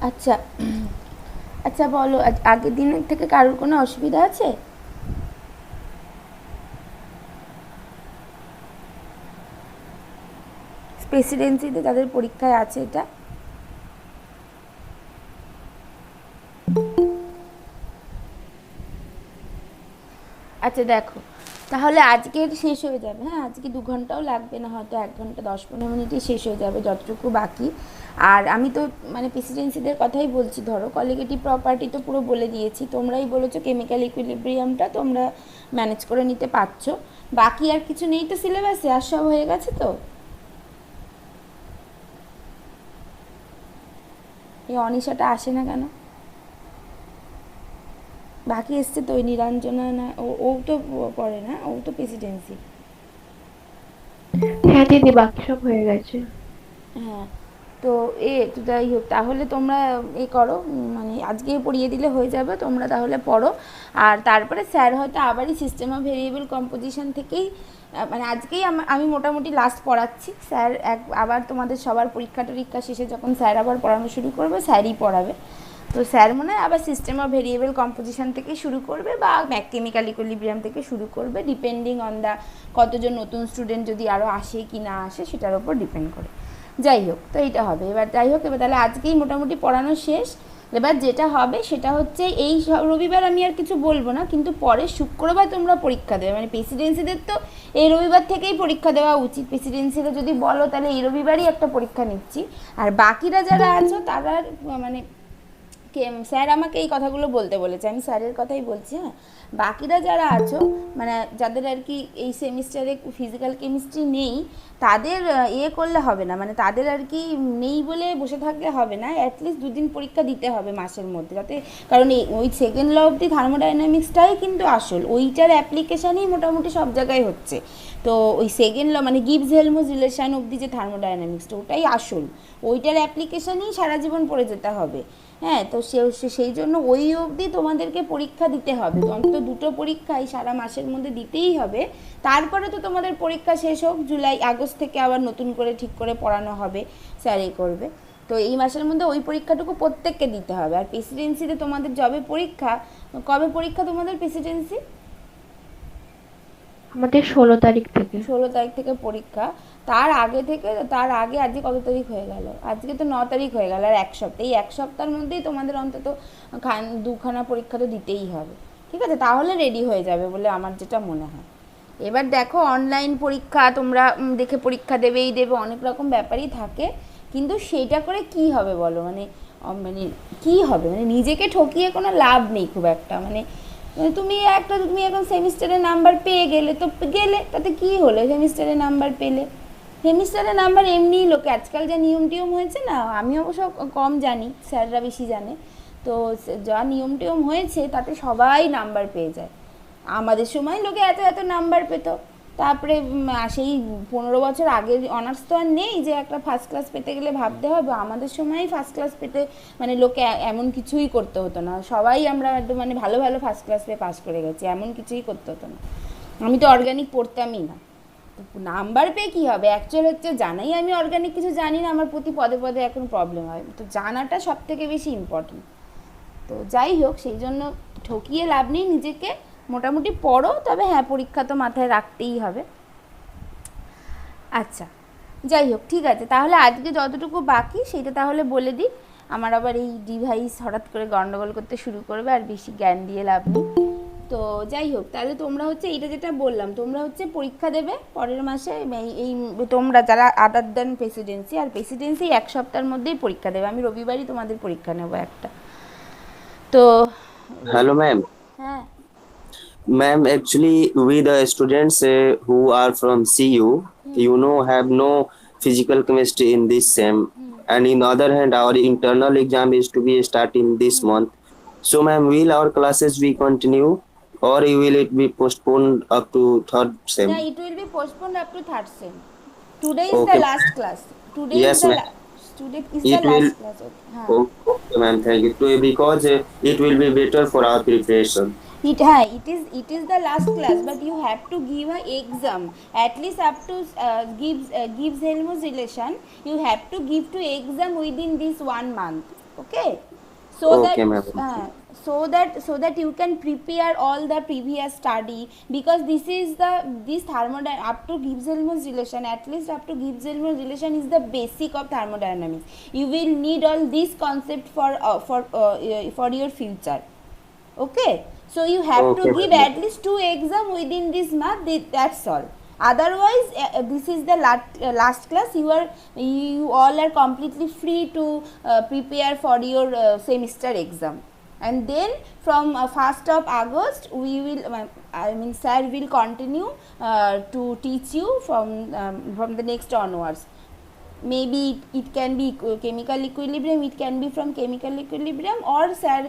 আচ্ছা, আচ্ছা বলো, আগের দিনের থেকে কারোর কোনো অসুবিধা আছে? প্রেসিডেন্সিতে তাদের পরীক্ষায় আছে এটা। আচ্ছা দেখো, তাহলে আজকে শেষ হয়ে যাবে। হ্যাঁ, আজকে 2 ঘন্টাও লাগবে না, হয়তো 1 ঘন্টা 10-15 মিনিটে শেষ হয়ে যাবে যতটুকু বাকি। আর আমি তো মানে প্রেসিডেন্সিদের কথাই বলছি, ধরো কলিগেটিভ প্রপার্টি তো পুরো বলে দিয়েছি, তোমরাই বলেছো কেমিক্যাল ইকুইলিব্রিয়ামটা তোমরা ম্যানেজ করে নিতে পারছো। বাকি আর কিছু নেই তো সিলেবাসে, আর সব হয়ে গেছে তো। এই অনিশাটা আসে না কেন? বাকি এসছে তো, ওই নিরঞ্জনা না, ও তো পড়ে না, ও তো প্রেসিডেন্সি। হ্যাঁ দিদি, বাকি সব হয়ে গেছে। হ্যাঁ, তো তো যাই হোক, তাহলে তোমরা করো, মানে আজকে পড়িয়ে দিলে হয়ে যাবে, তোমরা তাহলে পড়ো। আর তারপরে স্যার হয়তো আবারই সিস্টেম অফ ভেরিয়েবল কম্পোজিশন থেকেই, মানে আজকেই আমি মোটামুটি লাস্ট পড়াচ্ছি। স্যার আবার তোমাদের সবার পরীক্ষা টরীক্ষা শেষে যখন স্যার আবার পড়ানো শুরু করবে, স্যারই পড়াবে। তো স্যার মনে হয় আবার সিস্টেম অফ ভেরিয়েবল কম্পোজিশন থেকে শুরু করবে, বা কেমিক্যাল ইকুইলিব্রিয়াম থেকে শুরু করবে, ডিপেন্ডিং অন দ্য কতজন নতুন স্টুডেন্ট যদি আরও আসে কি না আসে সেটার উপর ডিপেন্ড করে। যাই হোক, তো এইটা হবে এবার। যাই হোক, এবার তাহলে আজকেই মোটামুটি পড়ানো শেষ। এবার যেটা হবে সেটা হচ্ছে, এই রবিবার আমি আর কিছু বলবো না, কিন্তু পরে শুক্রবার তোমরা পরীক্ষা দেবে, মানে প্রেসিডেন্সিদের তো এই রবিবার থেকেই পরীক্ষা দেওয়া উচিত। প্রেসিডেন্সিরা যদি বলো তাহলে এই রবিবারই একটা পরীক্ষা নিচ্ছি। আর বাকিরা যারা আছো তারা মানে স্যার আমাকে এই কথাগুলো বলতে বলেছে, আমি স্যারের কথাই বলছি। হ্যাঁ, বাকিরা যারা আছো, মানে যাদের আর কি এই সেমিস্টারে ফিজিক্যাল কেমিস্ট্রি নেই, তাদের করলে হবে না, মানে তাদের আর কি নেই বলে বসে থাকলে হবে না, অ্যাটলিস্ট 2 দিন পরীক্ষা দিতে হবে মাসের মধ্যে, যাতে, কারণ ওই সেকেন্ড ল অব দি থার্মোডাইনামিক্সটাই কিন্তু আসল, ওইটার অ্যাপ্লিকেশানই মোটামুটি সব জায়গায় হচ্ছে। তো ওই সেকেন্ড ল মানে গিবস হেলমস রিলেশন অবধি যে থার্মোডাইনামিক্সটা, ওটাই আসল, ওইটার অ্যাপ্লিকেশানই সারা জীবন পড়ে যেতে হবে। হ্যাঁ, তো সেই জন্য ওই অবধি তোমাদেরকে পরীক্ষা দিতে হবে, তো অন্তত 2টো পরীক্ষাই সারা মাসের মধ্যে দিতেই হবে। তারপরে তো তোমাদের পরীক্ষা শেষ হোক, জুলাই আগস্ট থেকে আবার নতুন করে ঠিক করে পড়ানো হবে, স্যার করবে। তো এই মাসের মধ্যে ওই পরীক্ষাটুকু প্রত্যেককে দিতে হবে। আর প্রেসিডেন্সিতে তোমাদের যবে পরীক্ষা, কবে পরীক্ষা তোমাদের প্রেসিডেন্সি? আমাদের 16 তারিখ থেকে। 16 তারিখ থেকে পরীক্ষা। তার আগে থেকে, তার আগে আজকে কত তারিখ হয়ে গেল, আজকে তো 9 তারিখ হয়ে গেল, আর 1 সপ্তাহ, এই 1 সপ্তাহের মধ্যেই তোমাদের অন্তত 2খানা পরীক্ষা তো দিতেই হবে। ঠিক আছে, তাহলে রেডি হয়ে যাবে বলে আমার যেটা মনে হয়। এবার দেখো, অনলাইন পরীক্ষা তোমরা দেখে পরীক্ষা দেবেই দেবে, অনেক রকম ব্যাপারই থাকে, কিন্তু সেইটা করে কি হবে বলো, মানে মানে কী হবে, মানে নিজেকে ঠকিয়ে কোনো লাভ নেই খুব একটা, মানে তুমি এখন সেমিস্টারে নাম্বার পেয়ে গেলে তো গেলে, তাতে কি হলো, সেমিস্টারে নাম্বার পেলে, সেমিস্টারে নাম্বার এমনিই লোকে, আজকাল যা নিয়ম টিয়ম হয়েছে না, আমি অবশ্য কম জানি, স্যাররা বেশি জানে। তো যা নিয়ম টিয়ম হয়েছে তাতে সবাই নাম্বার পেয়ে যায়। আমাদের সময় লোকে এত এত নাম্বার পেত, তারপরে সেই 15 বছর আগের অনার্স তো আর নেই যে একটা ফার্স্ট ক্লাস পেতে গেলে ভাবতে হবে, আমাদের সময়ই ফার্স্ট ক্লাস পেতে মানে লোকে এমন কিছুই করতে হতো না, সবাই আমরা একদম মানে ভালো ভালো ফার্স্ট ক্লাস পেয়ে পাস করে গেছি, এমন কিছুই করতে হতো না। আমি তো অর্গানিক পড়তামই না, নাম্বার পেয়ে কী হবে, অ্যাকচুয়াল হচ্ছে জানাই আমি অর্গানিক কিছু জানি না, আমার প্রতি পদে পদে এখন প্রবলেম হয়, তো জানাটা সব থেকে বেশি ইম্পর্টেন্ট। তো যাই হোক, সেই জন্য ঠকিয়ে লাভ নেই নিজেকে, মোটামুটি পড়ো, তবে হ্যাঁ পরীক্ষা তো মাথায় রাখতেই হবে। আচ্ছা, যাই হোক, ঠিক আছে, তাহলে আজকে যতটুকু বাকি সেটা তাহলে বলে দিই। আমার আবার এই ডিভাইস হঠাৎ করে গন্ডগোল করতে শুরু করবে, আর বেশি জ্ঞান দিয়ে লাভ নেই। তো যাই হোক, তাহলে তোমরা হচ্ছে এইটা যেটা বললাম, তোমরা হচ্ছে পরীক্ষা দেবে পরের মাসে, এই তোমরা যারা আদার দেন প্রেসিডেন্সি, আর প্রেসিডেন্সি 1 সপ্তাহের মধ্যেই পরীক্ষা দেবে, আমি রবিবারই তোমাদের পরীক্ষা নেব একটা। তো Hello, ma'am. হ্যাঁ। Ma'am, actually, we the students who are from CU, have no physical chemistry in this sem. And in the other hand, our internal exam is to be starting this month. So, ma'am, will our classes be continue or will it be postponed up to third Yeah, sem? it will be postponed up to third sem. Today is the Okay. last class. Today is Yes, the ma'am. today is the It will. last class. Okay. हाँ. Okay, ma'am. Thank you. Because it will be better for our preparation. It is the last class, but you have to give a exam at least up to gives Helmholtz relation. You have to give to exam within this 1 month. okay, so that Okay, ma'am. so that you can prepare all the previous study, because this thermodynamics up to Gibbs-Helmholtz relation, at least up to Gibbs-Helmholtz relation is the basic of thermodynamics. You will need all this concept for your future, okay. So you have to Okay, give ma'am. at least 2 exam within this month, that's all. Otherwise this is the last class. You all are completely free to prepare for your semester exam, and then from 1st of August we will sir will continue to teach you from the next onwards. Maybe it can be chemical equilibrium, it can be from chemical equilibrium, or sir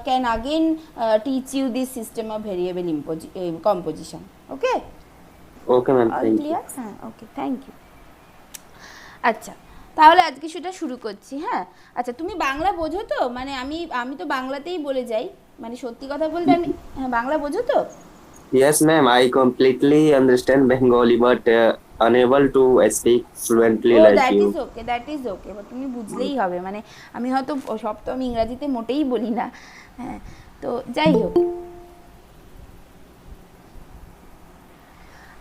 can again teach you this system of variable composition, okay. Okay, ma'am. All Thank you. Clear? হ্যাঁ, ওকে, thank you. আচ্ছা, তাহলে আজকে সেটা শুরু করছি। হ্যাঁ, আচ্ছা, তুমি বাংলা বোঝো তো? মানে আমি তো বাংলাতেই বলে যাই, মানে সত্যি কথা বলতে আমি, হ্যাঁ, বাংলা বোঝো তো? Yes, ma'am. I completely understand Bengali, but unable to speak fluently ও, like that you. Is okay, that is okay, তুমি বুঝলেই হবে। মানে আমি হয়তো সব তো আমি ইংরাজিতে মোটেই বলি না। হ্যাঁ, তো যাই হোক,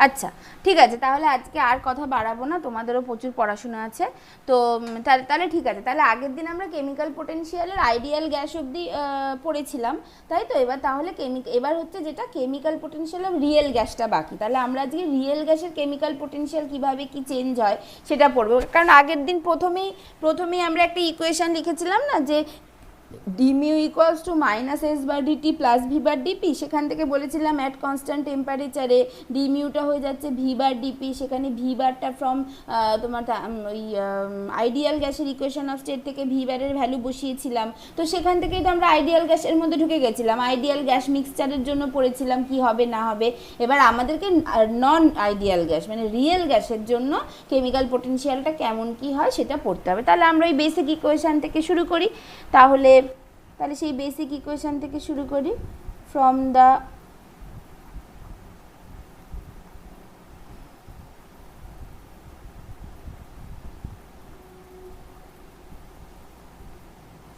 আচ্ছা, ঠিক আছে, তাহলে আজকে আর কথা বাড়াবো না, তোমাদেরও প্রচুর পড়াশোনা আছে। তো তাহলে ঠিক আছে, তাহলে আগের দিন আমরা কেমিক্যাল পোটেনশিয়ালের আইডিয়াল গ্যাস অবধি পড়েছিলাম, তাই তো। এবার তাহলে এবার হচ্ছে যেটা কেমিক্যাল পোটেনশিয়াল অফ রিয়েল গ্যাসটা বাকি। তাহলে আমরা আজকে রিয়েল গ্যাসের কেমিক্যাল পোটেনশিয়াল কীভাবে কী চেঞ্জ হয় সেটা পড়বো। কারণ আগের দিন প্রথমেই আমরা একটা ইকুয়েশান লিখেছিলাম না, যে d mu equals to minus s bar dt plus v bar dp. সেখান থেকে বলেছিলাম অ্যাট কনস্ট্যান্ট টেম্পারেচারে ডি মিউটা হয়ে যাচ্ছে ভি বার ডিপি। সেখানে ভি বারটা ফ্রম তোমার ওই আইডিয়াল গ্যাসের ইকুয়েশন অফ স্টেট থেকে ভি বারের ভ্যালু বসিয়েছিলাম। তো সেখান থেকেই তো আমরা আইডিয়াল গ্যাসের মধ্যে ঢুকে গেছিলাম। আইডিয়াল গ্যাস মিক্সচারের জন্য পড়েছিলাম কি হবে না হবে। এবার আমাদেরকে নন আইডিয়াল গ্যাস মানে রিয়েল গ্যাসের জন্য কেমিক্যাল পোটেনশিয়ালটা কেমন কি হয় সেটা পড়তে হবে। তাহলে আমরা ওই বেসিক ইকুয়েশান থেকে শুরু করি। তাহলে সেই বেসিক ইকুয়েশান থেকে শুরু করি। From the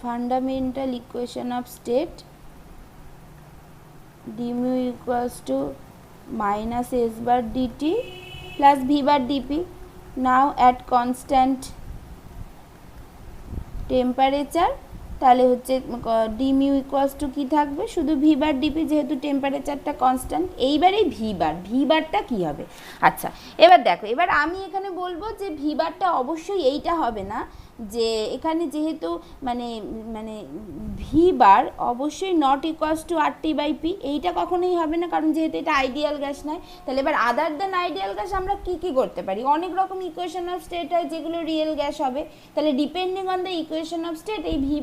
fundamental equation of state, d mu equals to minus s bar dt plus v bar dp. Now at constant temperature, তাহলে হচ্ছে ডি মিউ ইকুয়ালস টু কী থাকবে, শুধু ভি বার ডিপি, যেহেতু টেম্পারেচারটা constant. এইবার এই ভি বারটা কী হবে? আচ্ছা, এবার দেখো, এবার আমি এখানে বলবো যে ভি বারটা অবশ্যই এইটা হবে না, যে এখানে যেহেতু মানে ভি বার অবশ্যই not equals to R T by p, এইটা কখনোই হবে না, কারণ যেহেতু এটা আইডিয়াল গ্যাস নয়। তাহলে এবার আদার দেন আইডিয়াল গ্যাস আমরা কী করতে পারি? অনেক রকম ইকুয়েশন অফ স্টেট হয় যেগুলো রিয়েল গ্যাস হবে। তাহলে depending on the equation of state এই ভি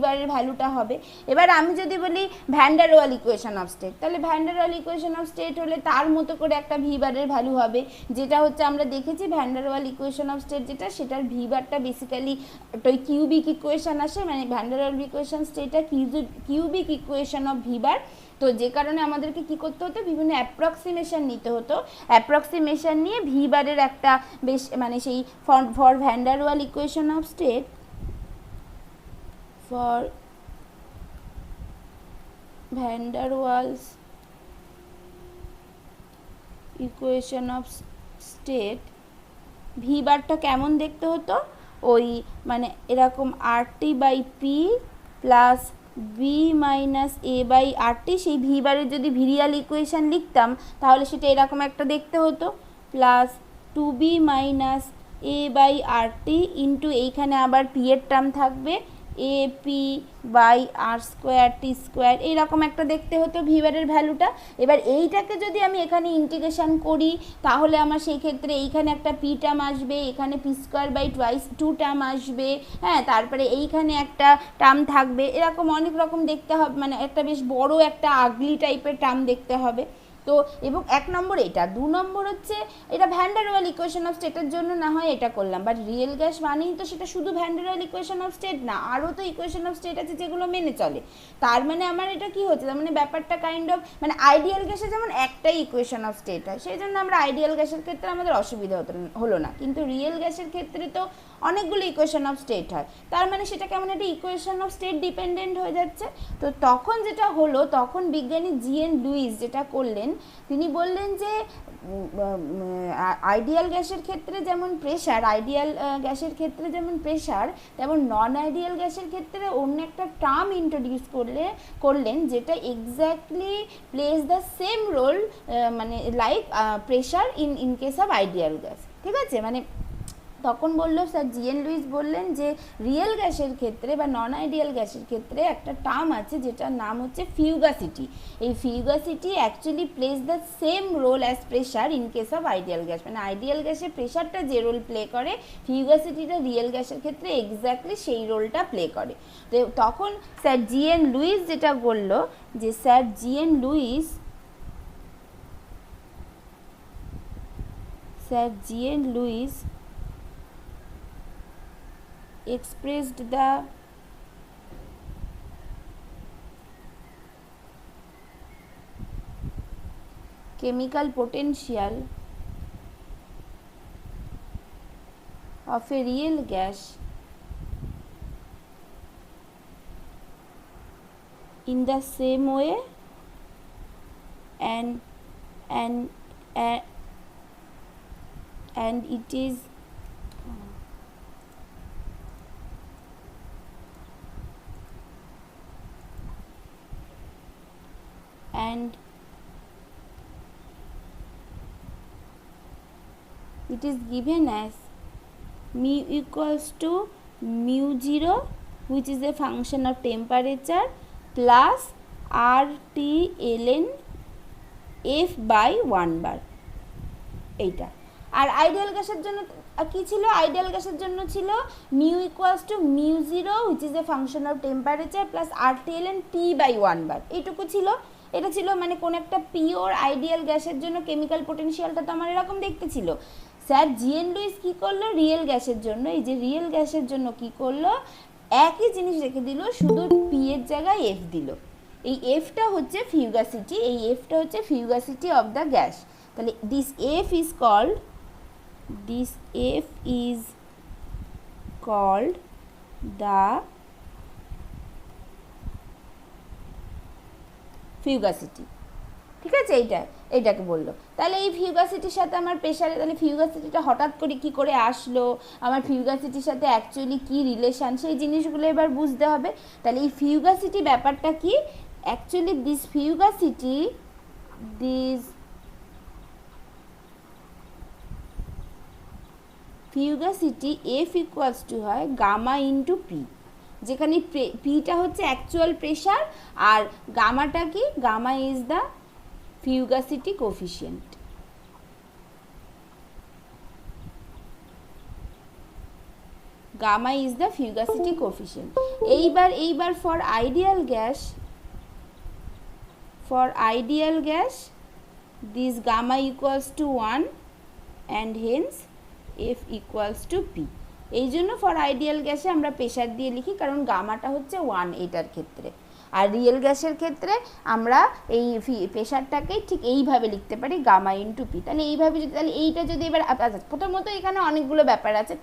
বারের ভ্যালুটা হবে। এবার আমি যদি বলি van der Waals equation of state, তাহলে van der Waals equation of state হলে তার মতো করে একটা ভি বারের ভ্যালু হবে, যেটা হচ্ছে আমরা দেখেছি van der Waals equation of state যেটা, সেটার ভি বারটা বেসিক্যালি একটা ওই কিউবিক ইকুয়েশন আসে, মানে ভ্যান ডার ওয়াল ইকুয়েশন স্টেটটা cubic equation of V bar. তো যে কারণে আমাদেরকে কি করতে হতো, বিভিন্ন অ্যাপ্রক্সিমেশন নিতে হতো। অ্যাপ্রক্সিমেশন নিয়ে ভি বারের একটা বেশ মানে সেই for van der Waals equation of state, for van der Waals equation of state V বারটা কেমন দেখতে হতো, ওই মানে এরকম R T by P plus b minus a by R T. সেই ভি বারের যদি ভিরিয়াল ইকুয়েশান লিখতাম তাহলে সেটা এরকম একটা দেখতে হতো, plus two b minus a by R T into এইখানে আবার পি এর টার্ম থাকবে a P by R square T square, এইরকম একটা দেখতে হতো ভি বারের ভ্যালুটা। এবার এইটাকে যদি আমি এখানে ইন্টিগ্রেশন করি তাহলে আমার সেই ক্ষেত্রে এইখানে একটা পি টার্ম আসবে, এখানে p square by two term আসবে, হ্যাঁ, তারপরে এইখানে একটা টার্ম থাকবে, এরকম অনেক রকম দেখতে হবে, মানে একটা বেশ বড় একটা আগলি টাইপের টার্ম দেখতে হবে। তো এবং 1 নম্বর এটা, 2 নম্বর হচ্ছে এটা van der Waals equation of স্টেটের জন্য না হয় এটা করলাম, বাট রিয়েল গ্যাস মানেই তো সেটা শুধু van der Waals equation of state না, আরও তো ইকুয়েশন অফ স্টেট আছে যেগুলো মেনে চলে। তার মানে আমার এটা কি হচ্ছে, তার মানে ব্যাপারটা কাইন্ড অফ মানে আইডিয়াল গ্যাসে যেমন একটাই ইকুয়েশন অফ স্টেট হয়, সেই জন্য আমরা আইডিয়াল গ্যাসের ক্ষেত্রে আমাদের অসুবিধা হলো না, কিন্তু রিয়েল গ্যাসের ক্ষেত্রে তো অনেকগুলো ইকুয়েশন অফ স্টেট হয়, তার মানে সেটা কেমন একটা ইকুয়েশন অফ স্টেট ডিপেন্ডেন্ট হয়ে যাচ্ছে। তো তখন যেটা হলো, তখন বিজ্ঞানী জি.এন. লুইস যেটা করলেন, তিনি বললেন যে আইডিয়াল গ্যাসের ক্ষেত্রে যেমন প্রেশার, আইডিয়াল গ্যাসের ক্ষেত্রে যেমন প্রেশার, তেমন নন আইডিয়াল গ্যাসের ক্ষেত্রে অন্য একটা টার্ম ইন্ট্রোডিউস করলেন যেটা exactly places the same role মানে like pressure in case of ideal gas. ঠিক আছে, মানে তখন বললো স্যার জি.এন. লুইস বললেন যে রিয়েল গ্যাসের ক্ষেত্রে বা নন আইডিয়াল গ্যাসের ক্ষেত্রে একটা টার্ম আছে যেটার নাম হচ্ছে ফিউগাসিটি। এই fugacity actually places the same role as pressure in case of ideal gas, মানে আইডিয়াল গ্যাসে প্রেশারটা যে রোল প্লে করে, ফিউগাসিটিটা রিয়েল গ্যাসের ক্ষেত্রে এক্স্যাক্টলি সেই রোলটা প্লে করে। তো তখন স্যার জি.এন. লুইস যেটা বললো যে sir G N. Lewis expressed the chemical potential of a real gas in the same way and it is and it is given as mu equals to mu 0 which is a function of temperature plus RT ln F by 1 bar এইটা। আর ideal গ্যাসের জন্য কি ছিল, ideal গ্যাসের জন্য ছিল mu equals to mu 0 which is a function of temperature plus RT ln T by 1 বার, এইটুকু ছিল। এটা ছিল মানে কোন একটা পিওর আইডিয়াল গ্যাসের জন্য কেমিক্যাল পোটেনশিয়ালটা তো আমার এরকম দেখতে ছিল। Sir G N. লুইস কী করলো, রিয়েল গ্যাসের জন্য, এই যে রিয়েল গ্যাসের জন্য কি করলো, একই জিনিস রেখে দিল, শুধু পি এর জায়গায় এফ দিল। এই এফটা হচ্ছে ফিউগাসিটি, এই এফটা হচ্ছে ফিউগাসিটি অফ দ্য গ্যাস। তাহলে this F is called the fugacity. ঠিক আছে, এইটাকে বললো। তাহলে এই ফিউগাসিটির সাথে আমার প্রেশারে, তাহলে ফিউগাসিটিটা হঠাৎ করে কি করে আসলো, আমার ফিউগাসিটির সাথে অ্যাকচুয়ালি কি রিলেশান, সেই জিনিসগুলো এবার বুঝতে হবে। তাহলে এই ফিউগাসিটি ব্যাপারটা কি, actually this fugacity F equals to হয় গামা ইন্টু পি, যেখানে পিটা হচ্ছে অ্যাকচুয়াল প্রেশার আর গামাটা কি, gamma is the fugacity coefficient. Gamma is the fugacity coefficient. এইবার for ideal gas this gamma equals to 1 and hence F equals to P. এই জন্য ফর আইডিয়াল গ্যাসে আমরা প্রেশার দিয়ে লিখি, কারণ গামাটা হচ্ছে 1 এটার ক্ষেত্রে। আর রিয়েল গ্যাসের ক্ষেত্রে আমরা এই প্রেশারটাকেই ঠিক এইভাবে লিখতে পারি, গামা ইন্টু পি। তাহলে এইভাবে যদি, তাহলে এইটা যদি এবার প্রথমত এখানে অনেকগুলো ব্যাপার আছে,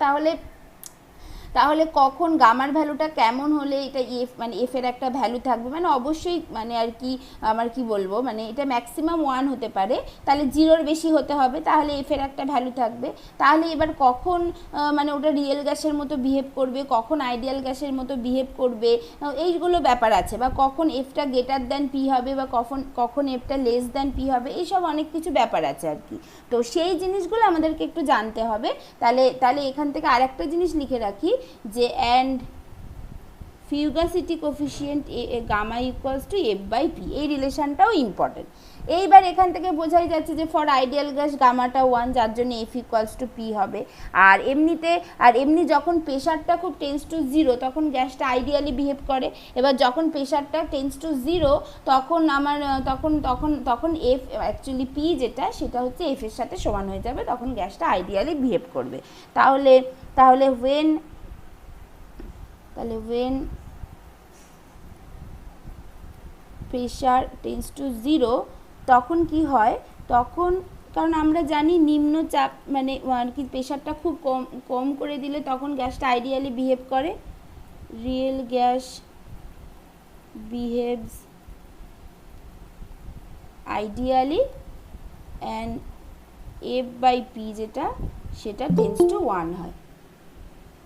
তাহলে কখন গামার ভ্যালুটা কেমন হলে এটা এফ, মানে এফের একটা ভ্যালু থাকবে, মানে অবশ্যই মানে আর কি আমার কি বলবো, মানে এটা ম্যাক্সিমাম 1 হতে পারে, তাহলে 0-র বেশি হতে হবে, তাহলে এফের একটা ভ্যালু থাকবে। তাহলে এবার কখন মানে ওটা রিয়েল গ্যাসের মতো বিহেভ করবে, কখন আইডিয়াল গ্যাসের মতো বিহেভ করবে, এইগুলো ব্যাপার আছে, বা কখন এফটা গ্রেটার দ্যান পি হবে বা কখন এফটা লেস দ্যান পি হবে, এইসব অনেক কিছু ব্যাপার আছে আর কি। তো সেই জিনিসগুলো আমাদেরকে একটু জানতে হবে। তাহলে এখান থেকে আরেকটা জিনিস লিখে রাখি যে and fugacity coefficient gamma equals to F by P, এই রিলেশনটাও ইম্পর্টেন্ট। এইবার এখান থেকে বোঝাই যাচ্ছে যে ফর আইডিয়াল গ্যাস গামাটা 1, যার জন্য এফ ইকুয়ালস টু পি হবে। আর এমনি যখন প্রেশারটা খুব টেন্স টু 0 তখন গ্যাসটা আইডিয়ালি বিহেভ করে। এবার যখন প্রেশারটা টেন্স টু 0 তখন তখন এফ অ্যাকচুয়ালি পি যেটা সেটা হচ্ছে এফ এর সাথে সমান হয়ে যাবে, তখন গ্যাসটা আইডিয়ালি বিহেভ করবে। তাহলে when প্রেশার টেন্স টু 0 তখন কি হয়, তখন কারণ আমরা জানি নিম্নচাপ মানে কি প্রেশারটা খুব কম করে দিলে তখন গ্যাসটা আইডিয়ালি বিহেভ করে। Real gas behaves ideally and F by P যেটা সেটা টেন্স টু 1 হয়।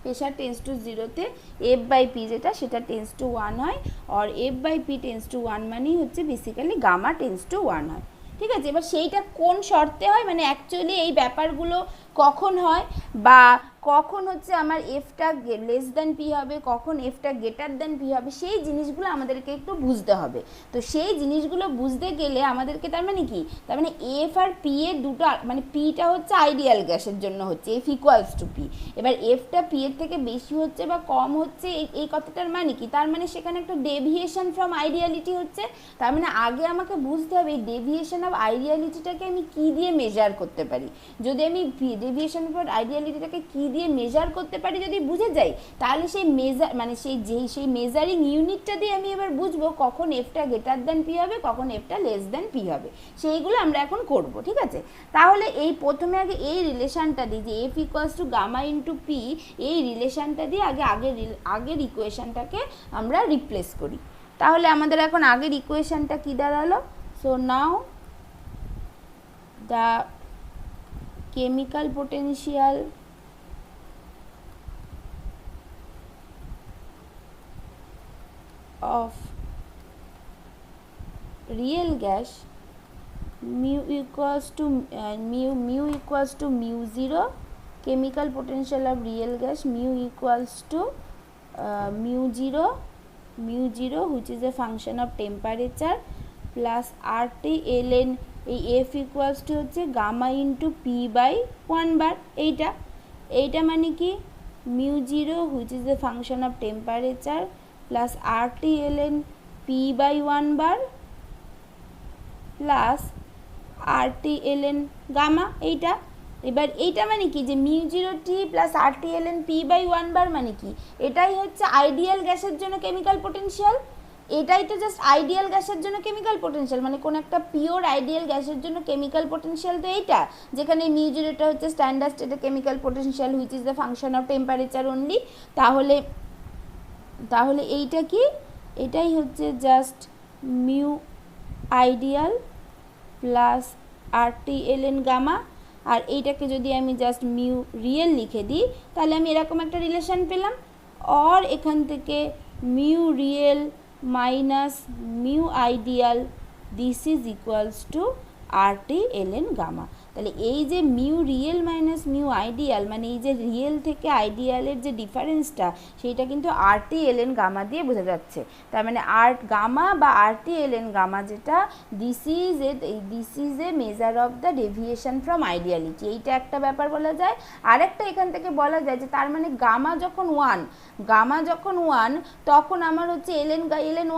প্রেশার টেন্স টু 0-তে এফ বাই পি যেটা সেটা টেন্স টু 1 হয়, আর F by P tends to 1 মানেই হচ্ছে বেসিক্যালি গামা টেন্স টু 1 হয়। ঠিক আছে, এবার সেইটা কোন শর্তে হয়, মানে অ্যাকচুয়ালি এই ব্যাপারগুলো কখন হয় বা কখন হচ্ছে আমার এফটা লেস দ্যান পি হবে, কখন এফটা গ্রেটার দ্যান পি হবে, সেই জিনিসগুলো আমাদেরকে একটু বুঝতে হবে। তো সেই জিনিসগুলো বুঝতে গেলে আমাদেরকে তার মানে কি, তার মানে এফ আর পি এর দুটো মানে পিটা হচ্ছে আইডিয়াল গ্যাসের জন্য হচ্ছে এফ ইকুয়ালস টু পি। এবার এফটা পি এর থেকে বেশি হচ্ছে বা কম হচ্ছে এই কথাটার মানে কি, তার মানে সেখানে একটা ডেভিয়েশন ফ্রম আইডিয়ালিটি হচ্ছে। তার মানে আগে আমাকে বুঝতে হবে এই ডেভিয়েশন অফ আইডিয়ালিটিটাকে আমি কী দিয়ে মেজার করতে পারি। যদি আমি ডেভিয়েশন ফর আইডিয়ালিটিটাকে কী দিয়ে মেজার করতে পারি যদি বুঝে যাই, তাহলে সেই মেজার মানে সেই মেজারিং ইউনিটটা দিয়ে আমি এবার বুঝবো কখন এফটা গ্রেটার দ্যান পি হবে, কখন এফটা লেস দ্যান পি হবে। সেইগুলো আমরা এখন করব। ঠিক আছে, তাহলে এই প্রথমে আগে এই রিলেশনটা দিই যে f equals to gamma into p, এই রিলেশনটা দিয়ে আগের ইকুয়েশনটাকে আমরা রিপ্লেস করি। তাহলে আমাদের এখন আগের ইকুয়েশনটা কি দাঁড়ালো, so now the chemical potential of real gas mu equals to mu 0, chemical potential of real gas mu equals to mu 0 which is a function of temperature plus RT ln এই f equals to হচ্ছে gamma into P by 1 bar. এইটা মানে কি mu 0 which is a function of temperature plus RT ln p by 1 bar plus RT ln gamma এইটা। এবার এইটা মানে কি যে mu 0t plus RT ln p by 1 bar মানে কি, এটাই হচ্ছে আইডিয়াল গ্যাসের জন্য কেমিক্যাল পোটেনশিয়াল। এটাই তো জাস্ট আইডিয়াল গ্যাসের জন্য কেমিক্যাল পোটেনশিয়াল, মানে কোন একটা পিওর আইডিয়াল গ্যাসের জন্য কেমিক্যাল পোটেনশিয়াল তো এইটা, যেখানে মিউ 0টা হচ্ছে স্ট্যান্ডার্ড স্টেটের chemical potential which is the function of temperature only. তাহলে এইটা কি, এটাই হচ্ছে just mu ideal plus RT ln gamma, আর এইটাকে যদি আমি জাস্ট মিউ রিয়েল লিখে দিই তাহলে আমি এরকম একটা রিলেশন পেলাম। আর এখান থেকে mu real minus mu ideal this is equals to RT ln gamma. তাহলে এই যে mu real minus mu ideal মানে এই যে রিয়েল থেকে আইডিয়ালের যে ডিফারেন্সটা সেইটা কিন্তু RT ln গামা দিয়ে বোঝা যাচ্ছে। তার মানে গামা বা RT ln গামা যেটা this is a measure of the deviation from ideality, এইটা একটা ব্যাপার বলা যায়। আরেকটা এখান থেকে বলা যায় যে তার মানে গামা যখন 1 তখন আমার হচ্ছে ln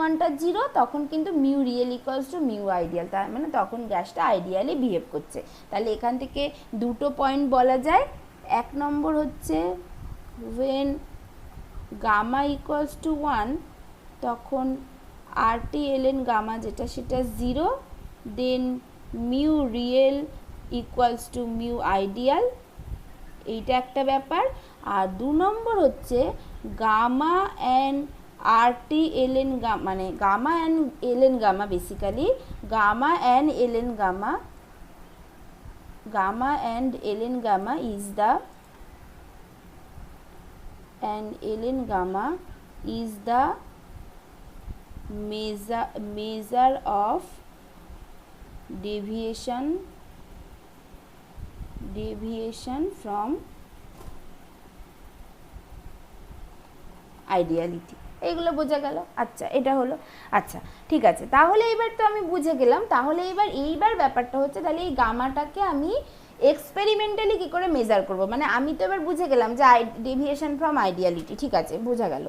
1টা 0, তখন কিন্তু mu real equals to mu ideal, তার মানে তখন গ্যাসটা আইডিয়ালি বিহেভ করছে। তাহলে এখান থেকে দুটো পয়েন্ট বলা যায়। এক নম্বর হচ্ছে when গামা ইকুয়ালস টু 1 তখন RT ln গামা যেটা সেটা 0, then mu real equals to mu ideal, এইটা একটা ব্যাপার। আর 2 নম্বর হচ্ছে gamma and RT ln gamma মানে gamma and ln gamma, basically gamma and ln gamma is the measure of deviation from ideality. এইগুলো বোঝা গেল। আচ্ছা, এটা হলো। আচ্ছা ঠিক আছে, তাহলে এবার তো আমি বুঝে গেলাম। তাহলে এইবার ব্যাপারটা হচ্ছে, তাহলে এই গামাটাকে আমি এক্সপেরিমেন্টালি কি করে মেজার করব, মানে আমি তো এবার বুঝে গেলাম যে ডেভিয়েশন ফ্রম আইডিয়ালিটি, ঠিক আছে বোঝা গেল।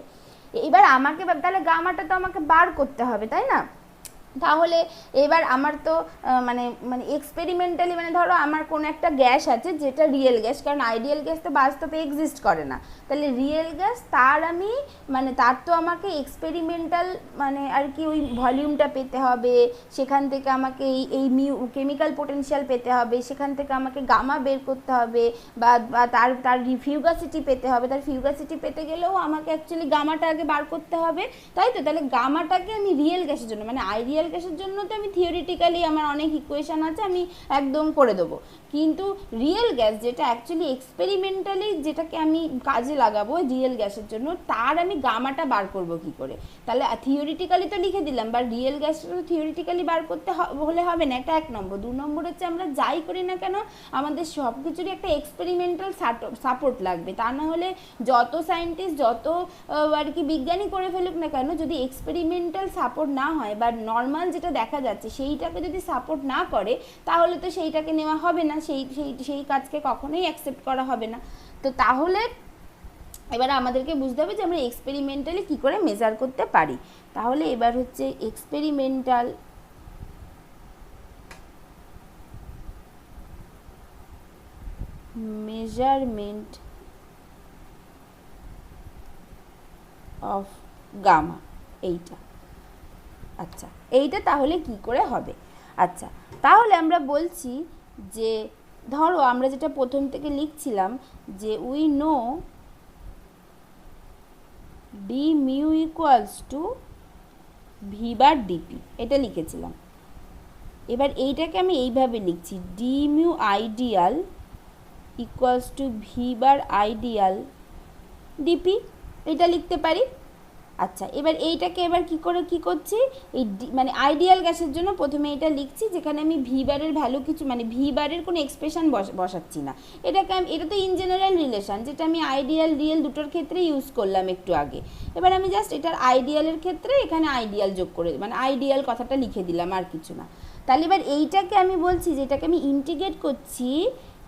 এবার আমাকে তাহলে গামাটা তো আমাকে বার করতে হবে, তাই না? তাহলে এবার আমার তো মানে মানে এক্সপেরিমেন্টালি, মানে ধরো আমার কোনো একটা গ্যাস আছে যেটা রিয়েল গ্যাস, কারণ আইডিয়াল গ্যাস তো বাস্তবে এক্সিস্ট করে না, তাহলে রিয়েল গ্যাস, তার আমি মানে তার তো আমাকে এক্সপেরিমেন্টাল মানে আর কি ওই ভলিউমটা পেতে হবে, সেখান থেকে আমাকে এই কেমিক্যাল পোটেনশিয়াল পেতে হবে, সেখান থেকে আমাকে গামা বের করতে হবে, বা তার তার ফিউগাসিটি পেতে হবে, তার ফিউগাসিটি পেতে গেলেও আমাকে অ্যাকচুয়ালি গামাটা আগে বার করতে হবে, তাই তো? তাহলে গামাটাকে আমি রিয়েল গ্যাসের জন্য, মানে আইডিয়াল গ্যাসের জন্য তো আমি থিওরিটিক্যালি আমার অনেক ইকুয়েশন আছে, আমি একদম করে দেবো, কিন্তু রিয়েল গ্যাস যেটা অ্যাকচুয়ালি এক্সপেরিমেন্টালি যেটাকে আমি কাজে লাগাবো রিয়েল গ্যাসের জন্য, তার আমি গামাটা বার করব কি করে? তাহলে থিওরিটিক্যালি তো লিখে দিলাম, বা রিয়েল গ্যাসটা তো থিওরিটিক্যালি বার করতে হলে হবে না, এটা 1 নম্বর। 2 নম্বর হচ্ছে আমরা যাই করি না কেন আমাদের সব কিছুরই একটা এক্সপেরিমেন্টাল সাপোর্ট লাগবে, তা না হলে যত সায়েন্টিস্ট যত আর কি বিজ্ঞানী করে ফেলুক না কেন, যদি এক্সপেরিমেন্টাল সাপোর্ট না হয় বা নর্মাল যেটা দেখা যাচ্ছে সেইটাকে যদি সাপোর্ট না করে, তাহলে তো সেইটাকে নেওয়া হবে না, সেই কাজকে কখনোই অ্যাকসেপ্ট করা হবে না। তো তাহলে এবার আমাদেরকে বুঝতে হবে যে আমরা এক্সপেরিমেন্টালি কী করে মেজার করতে পারি। তাহলে এবার হচ্ছে এক্সপেরিমেন্টাল মেজারমেন্ট অফ গামা, এইটা। আচ্ছা, এইটা তাহলে কি করে হবে? আচ্ছা, তাহলে আমরা বলছি যে ধরো আমরা যেটা প্রথম থেকে লিখছিলাম যে we know D mu equals to V bar DP, এটা লিখেছিলাম। এবার এইটাকে আমি এইভাবে লিখছি, D mu ideal equals to V bar ideal DP, এটা লিখতে পারি। আচ্ছা, এবার এইটাকে এবার কি করছি, এই মানে আইডিয়াল গ্যাসের জন্য প্রথমে এটা লিখছি, যেখানে আমি ভি বারের ভ্যালু কিছু মানে ভি বারের কোনো এক্সপ্রেশন বসাচ্ছি না, এটাকে এটা তো ইন জেনারেল রিলেশন, যেটা আমি আইডিয়াল রিয়েল দুটোর ক্ষেত্রে ইউজ করলাম একটু আগে। এবার আমি জাস্ট এটার আইডিয়ালের ক্ষেত্রে এখানে আইডিয়াল যোগ করে, মানে আইডিয়াল কথাটা লিখে দিলাম, আর কিছু না। তাহলে এবার এইটাকে আমি বলছি যে এটাকে আমি ইন্টিগ্রেট করছি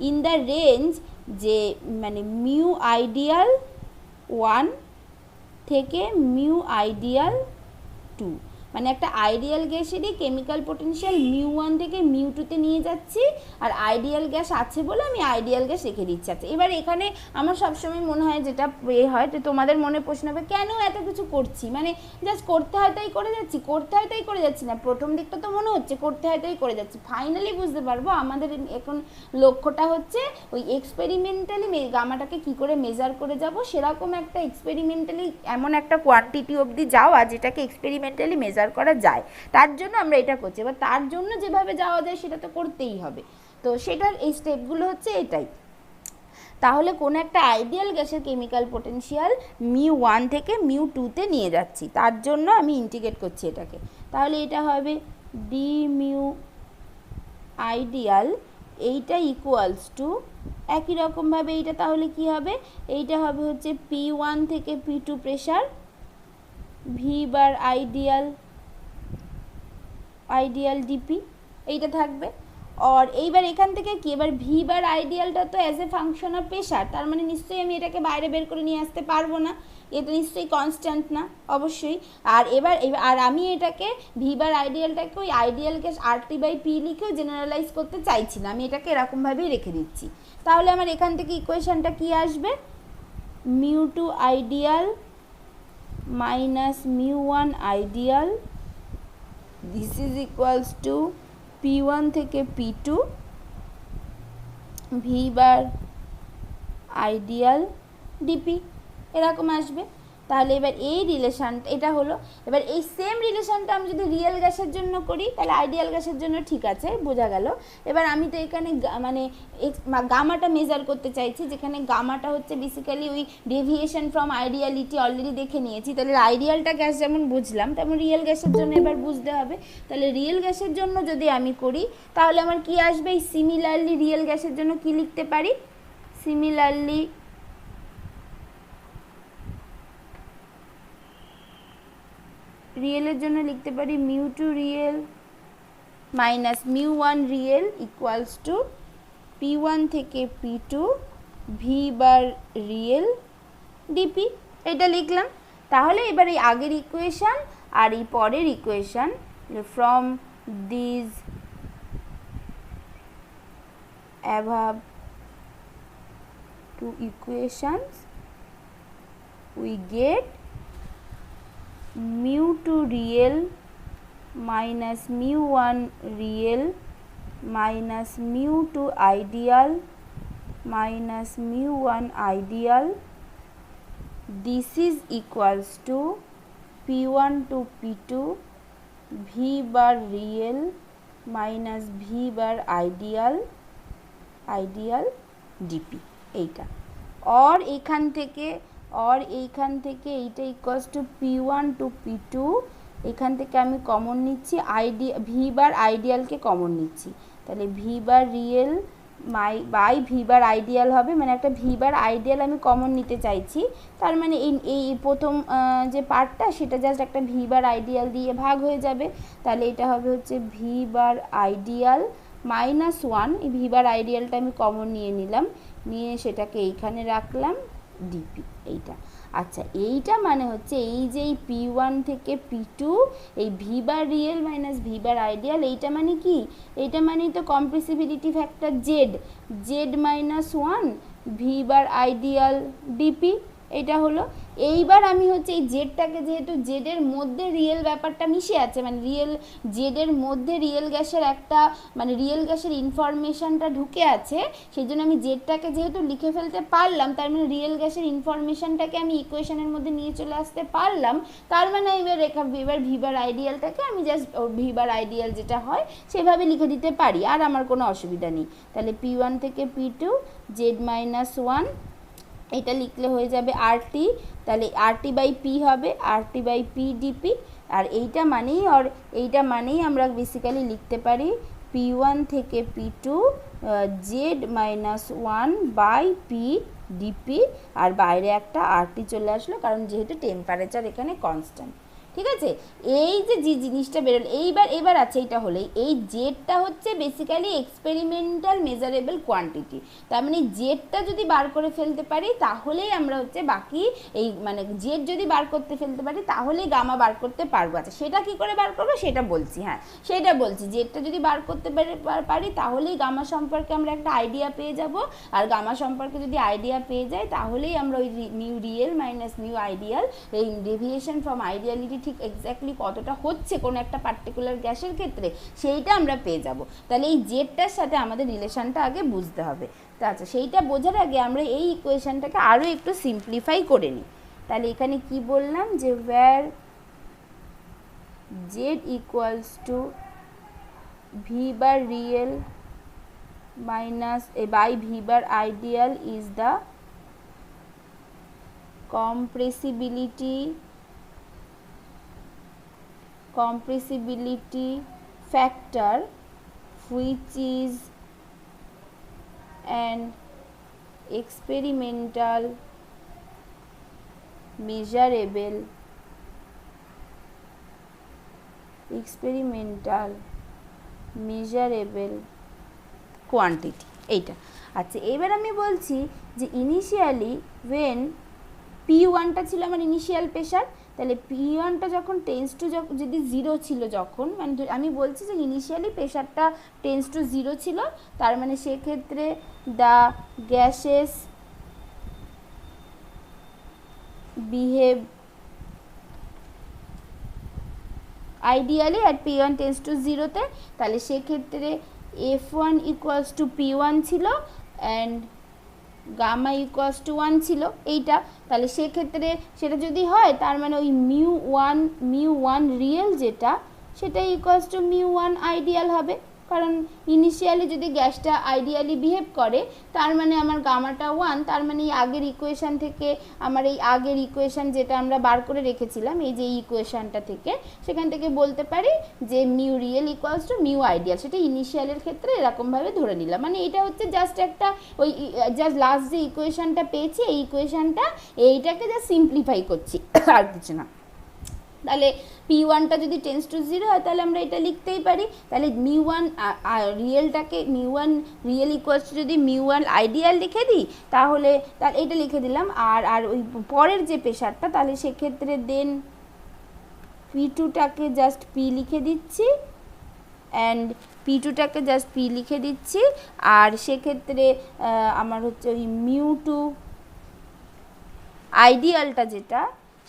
ইন দ্য রেঞ্জ, যে মানে মিউ আইডিয়াল 1 থেকে মিউ আইডিয়াল 2, মানে একটা আইডিয়াল গ্যাসেরই কেমিক্যাল পোটেনশিয়াল মিউ 1 থেকে মিউ 2-তে নিয়ে যাচ্ছি, আর আইডিয়াল গ্যাস আছে বলে আমি আইডিয়াল গ্যাস রেখে দিচ্ছি। আচ্ছা, এবার এখানে আমার সবসময় মনে হয় যেটা হয়, তো তোমাদের মনে প্রশ্ন হবে কেন এত কিছু করছি, মানে জাস্ট করতে হয় তাই করে যাচ্ছি না। প্রথম দিকটা তো মনে হচ্ছে করতে হয় তাই করে যাচ্ছি, ফাইনালি বুঝতে পারবো আমাদের এখন লক্ষ্যটা হচ্ছে ওই এক্সপেরিমেন্টালি গামাটাকে কি করে মেজার করে যাব, সেরকম একটা এক্সপেরিমেন্টালি এমন একটা কোয়ান্টিটি অবধি যাওয়া যেটাকে এক্সপেরিমেন্টালি মেজার করা যায়, তার জন্য আমরা এটা করছি। এবার তার জন্য যেভাবে যাওয়া যায় সেটা তো করতেই হবে, তো সেটার এই স্টেপগুলো হচ্ছে এটাই। তাহলে কোনো একটা আইডিয়াল গ্যাসের কেমিক্যাল পোটেনশিয়াল মিউ 1 থেকে মিউ 2-তে নিয়ে যাচ্ছি, তার জন্য আমি ইন্টিগ্রেট করছি এটাকে। তাহলে এটা হবে ডি মিউ আইডিয়াল, এইটা ইকুয়ালস টু একই রকমভাবে এইটা তাহলে কি হবে, এইটা হবে হচ্ছে P1 থেকে P2 pressure, V bar ideal DP, এইটা থাকবে। আর এইবার এখান থেকে কি, এবার ভি বার আইডিয়ালটা তো as a function of pressure, তার মানে নিশ্চয়ই আমি এটাকে বাইরে বের করে নিয়ে আসতে পারবো না, এটা নিশ্চয়ই কনস্ট্যান্ট না, অবশ্যই। আর আর আমি এটাকে ভি বার আইডিয়ালটাকে ওই আইডিয়াল গ্যাস RT/P লিখেও জেনারেলাইজ করতে চাইছি না, আমি এটাকে এরকমভাবেই রেখে দিচ্ছি। তাহলে আমার এখান থেকে ইকুয়েশনটা কি আসবে, mu 2 ideal minus mu 1 ideal, this is equals two P1 থেকে P2 V bar ideal DP, এরকম আসবে। তাহলে এবার এই রিলেশানটা এটা হলো। এবার এই সেম রিলেশানটা আমি যদি রিয়েল গ্যাসের জন্য করি, তাহলে আইডিয়াল গ্যাসের জন্য ঠিক আছে, বোঝা গেল। এবার আমি তো এখানে মানে গামাটা মেজার করতে চাইছি, যেখানে গামাটা হচ্ছে বেসিক্যালি ওই ডেভিয়েশন ফ্রম আইডিয়ালিটি অলরেডি দেখে নিয়েছি, তাহলে আইডিয়ালটা গ্যাস যেমন বুঝলাম তেমন রিয়েল গ্যাসের জন্য এবার বুঝতে হবে। তাহলে রিয়েল গ্যাসের জন্য যদি আমি করি, তাহলে আমার কি আসবে, এই সিমিলারলি রিয়েল গ্যাসের জন্য কি লিখতে পারি, সিমিলারলি রিয়েলের জন্য লিখতে পারি mu two real minus mu one real equals to P one থেকে P two V bar real dP, এটা লিখলাম। তাহলে এবার এই আগের ইকুয়েশান আর এই পরের equation, from this above two equations we get mu 2 real minus mu 1 real minus mu 2 ideal minus mu 1 ideal. This is equals to p1 to p2 v bar real minus v bar ideal dp এইটা। और এইখান থেকে এইটা equals to P one to p two, এখান থেকে আমি common নিচ্ছি V বার আইডিয়ালকে common নিচ্ছি, তাহলে v bar real by v bar ideal হবে, মানে একটা ভি বার আইডিয়াল আমি কমন নিতে চাইছি, তার মানে এই প্রথম যে পার্টটা সেটা জাস্ট একটা ভি বার আইডিয়াল দিয়ে ভাগ হয়ে যাবে, তাহলে এটা হবে হচ্ছে V bar ideal minus one, এই ভি বার আইডিয়ালটা আমি কমন নিয়ে নিলাম, নিয়ে সেটাকে এইখানে রাখলাম ডিপি এইটা। আচ্ছা, এইটা মানে হচ্ছে এই যে এই পি ওয়ান থেকে পি টু এই V bar real minus V bar ideal, এইটা মানে কি, এইটা মানে তো compressibility factor Z minus one V bar ideal DP, এটা হলো। এইবার আমি হচ্ছে এই জেডটাকে, যেহেতু জেডের মধ্যে রিয়েল ব্যাপারটা মিশে আছে, মানে রিয়েল জেডের মধ্যে রিয়েল গ্যাসের একটা মানে রিয়েল গ্যাসের ইনফরমেশানটা ঢুকে আছে, সেই জন্য আমি জেডটাকে যেহেতু লিখে ফেলতে পারলাম, তার মানে রিয়েল গ্যাসের ইনফরমেশানটাকে আমি ইকুয়েশনের মধ্যে নিয়ে চলে আসতে পারলাম, তার মানে এবার ভিবার আইডিয়ালটাকে আমি জাস্ট ভিবার আইডিয়াল যেটা হয় সেভাবে লিখে দিতে পারি, আর আমার কোনো অসুবিধা নেই। তাহলে পি ওয়ান থেকে P two Z minus one, এটা লিখলে হয়ে যাবে আরটি, তাহলে আরটি বাই পি হবে আরটি বাই পি ডিপি, আর এইটা মানেই আমরা বেসিক্যালি লিখতে পারি পি ওয়ান থেকে P two Z minus one by P dP, আর বাইরে একটা আরটি চলে আসলো, কারণ যেহেতু টেম্পারেচার এখানে কনস্ট্যান্ট। ঠিক আছে, এই যে জিনিসটা বেরোল এবার আছে, এইটা হলেই এই জেডটা হচ্ছে বেসিক্যালি এক্সপেরিমেন্টাল মেজারেবল কোয়ান্টিটি, তার মানে জেডটা যদি বার করে ফেলতে পারি তাহলেই আমরা হচ্ছে বাকি এই মানে জেড যদি বার করতে ফেলতে পারি তাহলেই গামা বার করতে পারবো। আচ্ছা, সেটা কি করে বার করবো সেটা বলছি, সেটা বলছি, জেডটা যদি বার করতে পারি তাহলেই গামা সম্পর্কে আমরা একটা আইডিয়া পেয়ে যাব, আর গামা সম্পর্কে যদি আইডিয়া পেয়ে যাই তাহলেই আমরা ওই mu real minus mu ideal, এই ডেভিয়েশন ফ্রম আইডিয়ালিটি ঠিক এক্স্যাক্টলি কতটা হচ্ছে কোনো একটা পার্টিকুলার গ্যাসের ক্ষেত্রে সেইটা আমরা পেয়ে যাব। তাহলে এই জেডটার সাথে আমাদের রিলেশনটা আগে বুঝতে হবে। তো আচ্ছা, সেইটা বোঝার আগে আমরা এই ইকুয়েশনটাকে আরও একটু সিম্পলিফাই করে নিই। তাহলে এখানে কি বললাম যে where z equals to V bar real minus by v bar ideal is the compressibility factor which is an experimental measurable quantity, এইটা। আচ্ছা, এবার আমি বলছি যে ইনিশিয়ালি ওয়েন পি ওয়ানটা ছিল আমার ইনিশিয়াল প্রেশার, তাহলে পি ওয়ানটা যখন টেন্স টু যদি জিরো ছিল, যখন মানে আমি বলছি যে ইনিশিয়ালি প্রেশারটা টেন্স টু জিরো ছিল, তার মানে সেক্ষেত্রে the gases behave ideally at P one tends to জিরোতে, তাহলে সেক্ষেত্রে F one equals to P one ছিল and gamma equals to one ছিল এইটা। তাহলে সেক্ষেত্রে সেটা যদি হয় তার মানে ওই মিউ ওয়ান রিয়েল যেটা সেটা equals to mu one ideal হবে, কারণ ইনিশিয়ালি যদি গ্যাসটা আইডিয়ালি বিহেভ করে তার মানে আমার গামাটা ওয়ান, তার মানে এই আগের ইকুয়েশান থেকে আমার এই আগের ইকুয়েশান যেটা আমরা বার করে রেখেছিলাম এই যে ইকুয়েশানটা থেকে, সেখান থেকে বলতে পারি যে mu real equals to mu ideal, সেটা ইনিশিয়ালের ক্ষেত্রে এরকমভাবে ধরে নিলাম। মানে এটা হচ্ছে জাস্ট একটা ওই জাস্ট লাস্ট যে ইকুয়েশানটা পেয়েছি এই ইকুয়েশানটা এইটাকে জাস্ট সিম্পলিফাই করছি, আর কিছু না। তাহলে P1টা যদি টেন্স টু 0 হয় তাহলে আমরা এটা লিখতেই পারি। তাহলে μ1 রিয়েলটাকে μ1 রিয়েল ইকুয়ালস টু যদি μ1 আইডিয়াল লিখে দিই তাহলে এটা লিখে দিলাম। আর ওই পরের যে প্রেশারটা, তাহলে সেক্ষেত্রে দেন P2টাকে জাস্ট P লিখে দিচ্ছি অ্যান্ড P2টাকে জাস্ট P লিখে দিচ্ছি। আর সেক্ষেত্রে আমার হচ্ছে ওই μ2 আইডিয়ালটা যেটা,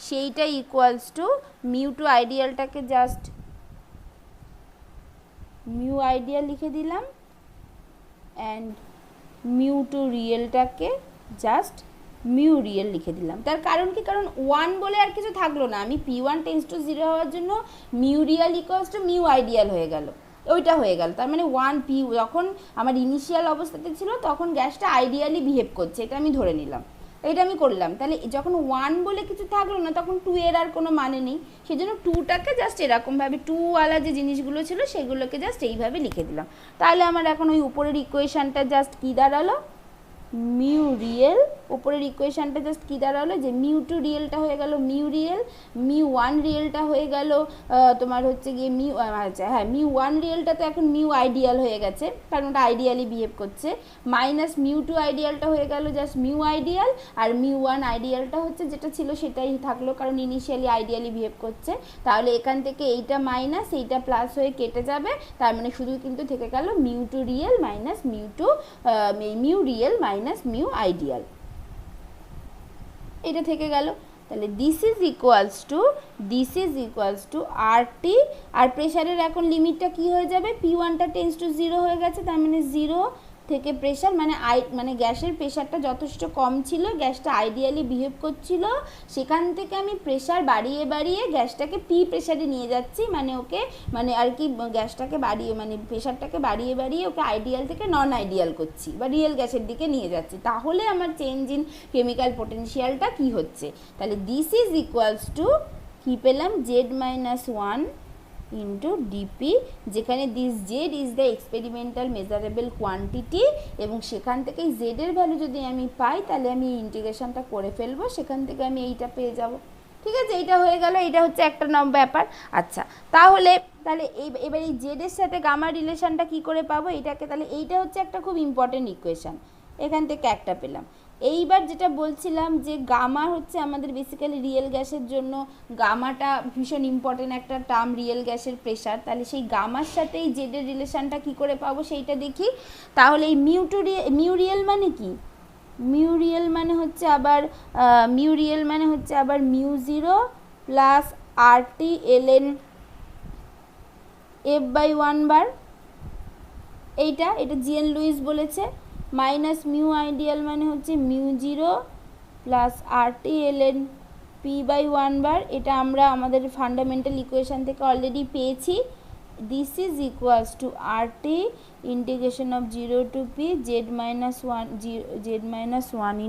সেইটা ইকুয়ালস টু μ2 আইডিয়ালটাকে জাস্ট মিউ আইডিয়াল লিখে দিলাম অ্যান্ড μ2 রিয়েলটাকে জাস্ট মিউ রিয়েল লিখে দিলাম। তার কারণ কি, কারণ 1 বলে আর কিছু থাকলো না, আমি P1 টেন্স টু 0 হওয়ার জন্য mu real equals to mu ideal হয়ে গেল, ওইটা হয়ে গেল। তার মানে 1P যখন আমার ইনিশিয়াল অবস্থাতে ছিল তখন গ্যাসটা আইডিয়ালি বিহেভ করছে, এটা আমি ধরে নিলাম, এটা আমি করলাম। তাহলে যখন 1 বলে কিছু থাকলো না তখন 2 এর আর কোনো মানে নেই, সেই জন্য 2টাকে জাস্ট এরকমভাবে 2ওয়ালা যে জিনিসগুলো ছিল সেগুলোকে জাস্ট এইভাবে লিখে দিলাম। তাহলে আমার এখন ওই উপরের ইকুয়েশানটা জাস্ট কী দাঁড়ালো, মিউ রিয়েল। উপরের ইকুয়েশানটা জাস্ট কী দাঁড়ালো, যে μ2 রিয়েলটা হয়ে গেল মিউ রিয়েল, μ1 রিয়েলটা হয়ে গেল তোমার হচ্ছে গিয়ে আচ্ছা হ্যাঁ μ1 রিয়েলটা তো এখন মিউ আইডিয়াল হয়ে গেছে কারণ ওটা আইডিয়ালি বিহেভ করছে, মাইনাস μ2 আইডিয়ালটা হয়ে গেল জাস্ট মিউ আইডিয়াল, আর μ1 আইডিয়ালটা হচ্ছে যেটা ছিল সেটাই থাকলো কারণ ইনিশিয়ালি আইডিয়ালি বিহেভ করছে। তাহলে এখান থেকে এইটা মাইনাস এইটা প্লাস হয়ে কেটে যাবে, তার মানে শুধু কিন্তু থেকে গেল μ2 real minus mu real minus mu ideal, এটা থেকে গেল। তাহলে this is equals to RT, আর প্রেশারের এখন লিমিটটা কি হয়ে যাবে, P1টা টেন্স টু 0 হয়ে গেছে, তার মানে 0 থেকে প্রেশার মানে গ্যাসের প্রেশারটা যথেষ্ট কম ছিল, গ্যাসটা আইডিয়ালি বিহেভ করছিল, সেখান থেকে আমি প্রেশার বাড়িয়ে বাড়িয়ে গ্যাসটাকে P প্রেশারে নিয়ে যাচ্ছি, মানে আর কি গ্যাসটাকে বাড়িয়ে মানে প্রেশারটাকে বাড়িয়ে বাড়িয়ে ওকে আইডিয়াল থেকে নন আইডিয়াল করছি বা রিয়েল গ্যাসের দিকে নিয়ে যাচ্ছি। তাহলে আমার চেঞ্জ ইন কেমিক্যাল পোটেনশিয়ালটা কি হচ্ছে, তাহলে দিস ইজ ইকুয়ালস টু কি পেলাম, Z-1 ইন্টু ডিপি, যেখানে this Z is the experimental measurable quantity, এবং সেখান থেকে জেডের ভ্যালু যদি আমি পাই তাহলে আমি এই ইন্টিগ্রেশনটা করে ফেলবো, সেখান থেকে আমি এইটা পেয়ে যাব। ঠিক আছে, এইটা হয়ে গেল, এইটা হচ্ছে একটা ব্যাপার। আচ্ছা তাহলে এবার এই জেডের সাথে গামার রিলেশনটা কি করে পাবো এটাকে, তাহলে এইটা হচ্ছে একটা খুব ইম্পর্টেন্ট ইকুয়েশন, এখান থেকে একটা পেলাম। এইবার যেটা বলছিলাম যে গামা হচ্ছে আমাদের বেসিক্যালি রিয়েল গ্যাসের জন্য গামাটা ভীষণ ইম্পর্টেন্ট একটা টার্ম, রিয়েল গ্যাসের প্রেশার, তাহলে সেই গামার সাথে এই জেডের রিলেশনটা কী করে পাবো সেইটা দেখি। তাহলে এই মিউ রিয়েল মানে কি, মিউ রিয়েল মানে হচ্ছে আবার μ0 প্লাস RT ln F/1 বার, এটা জিএন লুইস বলেছে, মাইনাস মিউ আইডিয়াল মানে হচ্ছে μ0 প্লাস RT ln P/1 বার, এটা আমরা আমাদের ফান্ডামেন্টাল ইকুয়েশান থেকে অলরেডি পেয়েছি। This is equals to RT integration of 0 to P Z-1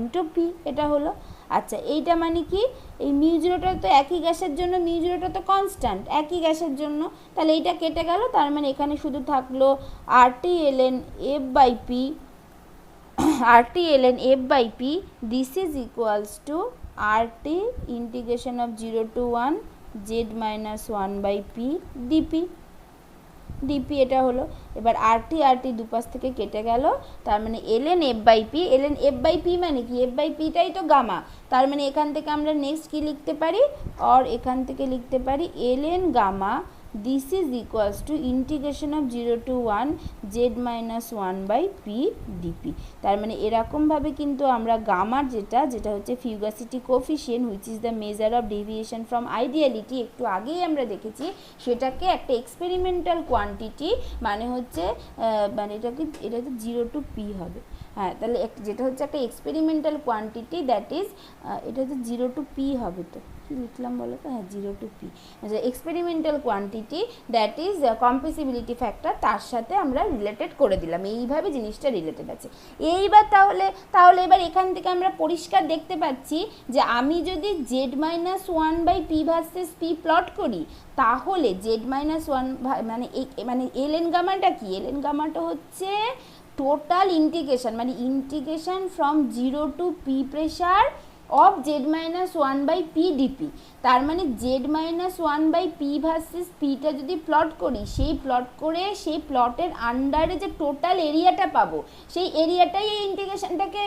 into P, এটা হলো। আচ্ছা এইটা মানে কি, এই μ0টা তো একই গ্যাসের জন্য, μ0টা তো কনস্ট্যান্ট একই গ্যাসের জন্য, তাহলে এইটা কেটে গেল, তার মানে এখানে শুধু থাকলো RT ln F/P, this is equals to RT integration of 0 to 1 Z-1/P dP, এটা হলো। এবার RT দুপাশ থেকে কেটে গেল, তার মানে ln F/P মানে কি, F/P-টাই তো গামা, তার মানে এখান থেকে আমরা নেক্সট কি লিখতে পারি, এখান থেকে লিখতে পারি ln গামা, this is equals to integration of 0 to 1 Z-1/P dP। তার মানে এরকমভাবে কিন্তু আমরা গামার যেটা হচ্ছে fugacity coefficient which is the measure of deviation from ideality, একটু আগেই আমরা দেখেছি, সেটাকে একটা এক্সপেরিমেন্টাল কোয়ান্টিটি মানে হচ্ছে এটা হচ্ছে 0 টু P হবে, হ্যাঁ তাহলে যেটা হচ্ছে একটা এক্সপেরিমেন্টাল কোয়ান্টিটি দ্যাট ইজ এটা হচ্ছে 0 টু P হবে, তো কি লিখলাম বলো তো, হ্যাঁ 0 to P, experimental quantity that is compressibility factor, তার সাথে আমরা রিলেটেড করে দিলাম, এইভাবে জিনিসটা রিলেটেড আছে। এইবার তাহলে এবার এখান থেকে আমরা পরিষ্কার দেখতে পাচ্ছি যে আমি যদি Z-1/P ভার্সেস P প্লট করি, তাহলে Z-1 মানে ln গামাটা কি, ln গামাটা হচ্ছে টোটাল ইন্টিগ্রেশন, মানে integration from 0 to P pressure of z minus one by P dp. তার মানে জেড মাইনাস ওয়ান বাই পি ভার্সেস পিটা যদি প্লট করি, সেই প্লট করে সেই প্লটের আন্ডারে যে টোটাল এরিয়াটা পাবো, সেই এরিয়াটাই এই ইন্টিগ্রেশনটাকে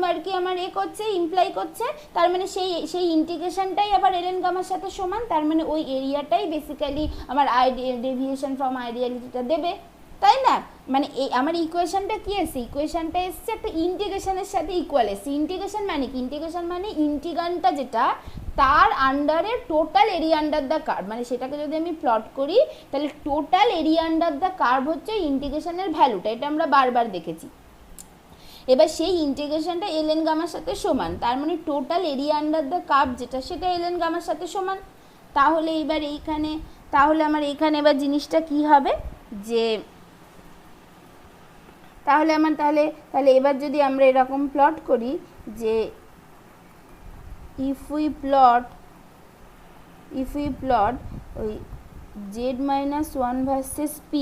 আর কি আমার করছে, ইমপ্লাই করছে। তার মানে সেই ইন্টিগ্রেশনটাই আবার এলএন গামার সাথে সমান। তার মানে ওই এরিয়াটাই বেসিক্যালি আমার ডেভিয়েশন ফ্রম আইডিয়ালিটিটা দেবে, তাই না? মানে এই আমার ইকুয়েশনটা কি এসছে, ইকুয়েশনটা এসছে একটা ইন্টিগ্রেশনের সাথে ইকুয়াল এসছে। ইন্টিগ্রেশন মানে কি? ইন্টিগ্রেশন মানে ইন্টিগ্রান্ডটা যেটা তার আন্ডারে total area under the curve, মানে সেটাকে যদি আমি প্লট করি তাহলে total area under the curve হচ্ছে ইন্টিগ্রেশনের ভ্যালুটা। এটা আমরা বারবার দেখেছি। এবার সেই ইন্টিগ্রেশনটা এলএন গামার সাথে সমান, তার মানে total area under the curve যেটা সেটা এলএন গামার সাথে সমান। তাহলে এবার এইখানে, তাহলে আমার এইখানে এবার জিনিসটা কি হবে যে তাহলে আমার তাহলে এবার যদি আমরা এরকম প্লট করি যে if we plot ওই z minus 1 versus p,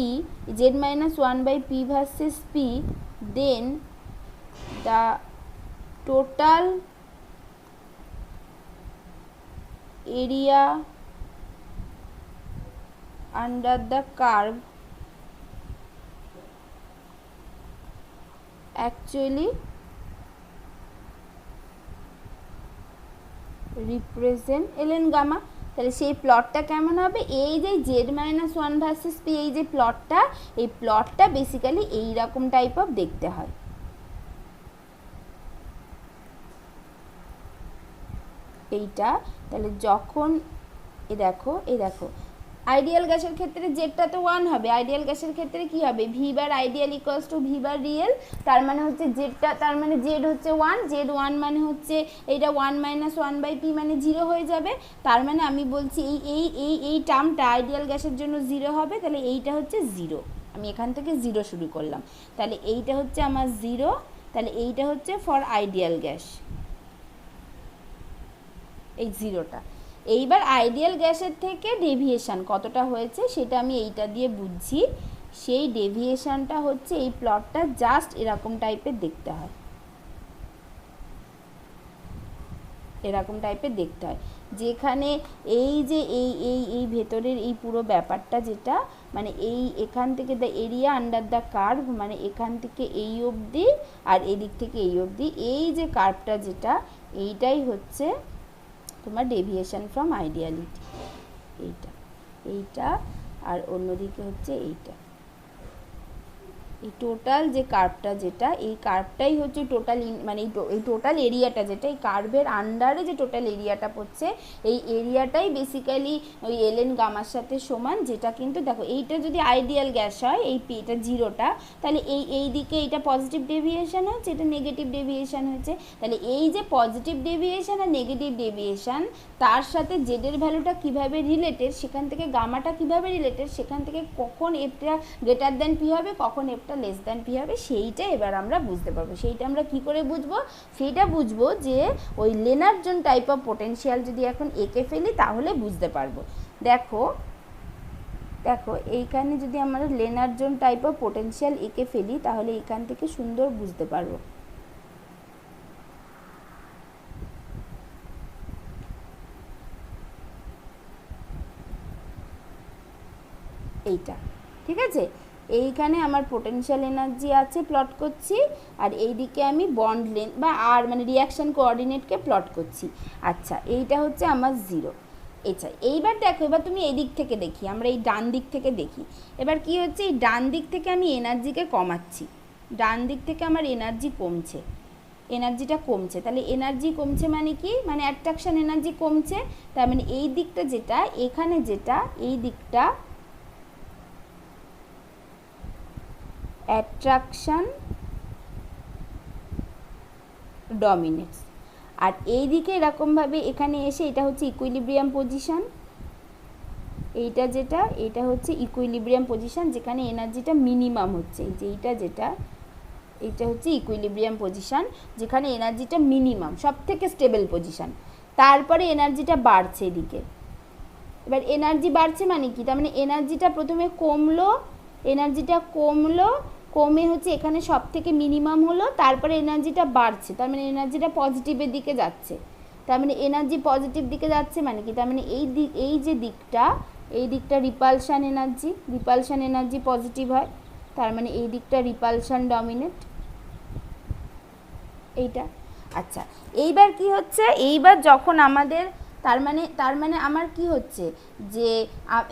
z minus 1 by p versus p, then the total area under the curve actually represent ln gamma. তাহলে সেই প্লটটা কেমন হবে? এই যে z minus one versus p, এই যে প্লটটা, এই প্লটটা বেসিক্যালি এইরকম টাইপ অফ দেখতে হয়। এইটা তাহলে যখন এই দেখো আইডিয়াল গ্যাসের ক্ষেত্রে জেডটা তো 1 হবে, আইডিয়াল গ্যাসের ক্ষেত্রে কি হবে? V bar ideal equals to V bar real. তার মানে হচ্ছে জেডটা, তার মানে জেড হচ্ছে 1, জেড 1 মানে হচ্ছে এইটা 1 মাইনাস 1 বাই পি মানে 0 হয়ে যাবে। তার মানে আমি বলছি এই টার্মটা আইডিয়াল গ্যাসের জন্য 0 হবে। তাহলে এইটা হচ্ছে 0, আমি এখান থেকে 0 শুরু করলাম। তাহলে এইটা হচ্ছে আমার 0, তাহলে এইটা হচ্ছে ফর আইডিয়াল গ্যাস, এই 0টা। এইবার আইডিয়াল গ্যাসের থেকে ডেভিয়েশন কতটা হয়েছে সেটা আমি এইটা দিয়ে বুঝছি। সেই ডেভিয়েশনটা হচ্ছে এই প্লটটা জাস্ট এরকম টাইপের দেখতে হয়, এরকম টাইপের দেখতে হয়, যেখানে এই যে এই ভেতরের এই পুরো ব্যাপারটা যেটা মানে এখান থেকে the area under the curve, মানে এখান থেকে এই অবধি আর এদিক থেকে এই অবধি এই যে কার্ভটা যেটা, এইটাই হচ্ছে তোমার ডেভিয়েশন ফ্রম আইডিয়ালিটি। এইটা আর অন্যদিকে হচ্ছে এইটা, এই টোটাল যে কার্ভটা যেটা, এই কার্ভটাই হচ্ছে টোটাল মানে এই টোটাল এরিয়াটা যেটা এই কার্ভের আন্ডারে যে টোটাল এরিয়াটা পড়ছে, এই এরিয়াটাই বেসিক্যালি ওই এলএন গামার সাথে সমান। যেটা কিন্তু দেখো এইটা যদি আইডিয়াল গ্যাস হয়, এটা 0টা, তাহলে এই দিকে এইটা পজিটিভ ডেভিয়েশন হচ্ছে, এটা নেগেটিভ ডেভিয়েশন হচ্ছে। তাহলে এই যে পজিটিভ ডেভিয়েশন আর নেগেটিভ ডেভিয়েশন, তার সাথে জেডের ভ্যালুটা কিভাবে রিলেটেড, সেখান থেকে গামাটা কিভাবে রিলেটেড, সেখান থেকে কখন এফটা গ্রেটার দ্যান পি হবে, কখন এফটা লেস দ্যান পি হবে, সেইটা এবার আমরা বুঝতে পারবো। সেইটা আমরা কি করে বুঝবো? সেইটা বুঝবো যে ওই লেনার্জন টাইপ অফ পোটেনশিয়াল যদি এখন এঁকে ফেলি তাহলে বুঝতে পারবো। দেখো এইখানে যদি আমরা লেনার্জন টাইপ অফ পোটেনশিয়াল এঁকে ফেলি তাহলে এখান থেকে সুন্দর বুঝতে পারবো। এইটা ঠিক আছে, এইখানে আমার পোটেনশিয়াল এনার্জি আছে, প্লট করছি, আর এইদিকে আমি বন্ড লেন্থ বা আর মানে রিয়াকশান কোঅর্ডিনেটকে প্লট করছি। আচ্ছা, এইটা হচ্ছে আমার 0। আচ্ছা, এইবার দেখো, এবার তুমি এই দিক থেকে দেখি, আমরা এই ডান দিক থেকে দেখি। এবার কি হচ্ছে, এই ডান দিক থেকে আমি এনার্জিকে কমাচ্ছি, ডান দিক থেকে আমার এনার্জি কমছে, এনার্জিটা কমছে। তাহলে এনার্জি কমছে মানে কি? মানে অ্যাট্রাকশান এনার্জি কমছে। তার মানে এই দিকটা যেটা, এখানে যেটা, এই দিকটা অ্যাট্রাকশান ডমিনেটস, আর এই দিকে এরকমভাবে এখানে এসে এটা হচ্ছে ইকুইলিব্রিয়াম পজিশন, এইটা যেটা, এটা হচ্ছে ইকুইলিব্রিয়াম পজিশন যেখানে এনার্জিটা মিনিমাম হচ্ছে। এই যে এইটা যেটা, এটা হচ্ছে ইকুইলিব্রিয়াম পজিশন যেখানে এনার্জিটা মিনিমাম, সব থেকে স্টেবল পজিশন। তারপরে এনার্জিটা বাড়ছে এদিকে। এবার এনার্জি বাড়ছে মানে কি? তার মানে এনার্জিটা প্রথমে কমলো, এনার্জিটা কমে হচ্ছে এখানে সব থেকে মিনিমাম হলো, তারপরে এনার্জিটা বাড়ছে, তার মানে এনার্জিটা পজিটিভের দিকে যাচ্ছে। তার মানে এনার্জি পজিটিভ দিকে যাচ্ছে, মানে কি তার মানে এই যে দিকটা রিপালশান এনার্জি পজিটিভ হয়, তার মানে এই দিকটা রিপালশান ডমিনেট, এইটা। আচ্ছা, এইবার কি হচ্ছে, এইবার যখন আমাদের তার মানে আমার কি হচ্ছে যে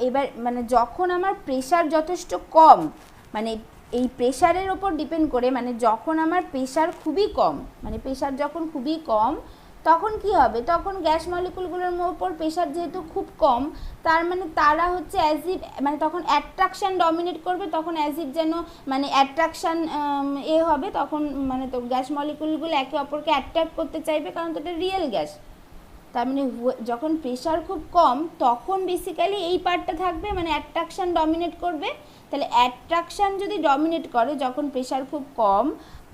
এবার মানে যখন আমার প্রেশার যথেষ্ট কম, মানে এই প্রেশারের ওপর ডিপেন্ড করে, মানে যখন আমার প্রেশার খুবই কম, মানে প্রেশার যখন খুবই কম তখন কি হবে, তখন গ্যাস মলিকুলগুলোর ওপর প্রেশার যেহেতু খুব কম, তার মানে তারা হচ্ছে অ্যাজিভ, মানে তখন অ্যাট্রাকশান ডমিনেট করবে, তখন অ্যাজিভ যেন মানে অ্যাট্রাকশান হবে, তখন মানে তো গ্যাস মলিকুলগুলো একে অপরকে অ্যাট্রাক্ট করতে চাইবে, কারণ তো এটা রিয়েল গ্যাস। তার মানে যখন প্রেশার খুব কম তখন বেসিক্যালি এই পার্টটা থাকবে, মানে অ্যাট্রাকশান ডমিনেট করবে। তাহলে অ্যাট্রাকশান যদি ডমিনেট করে যখন প্রেশার খুব কম,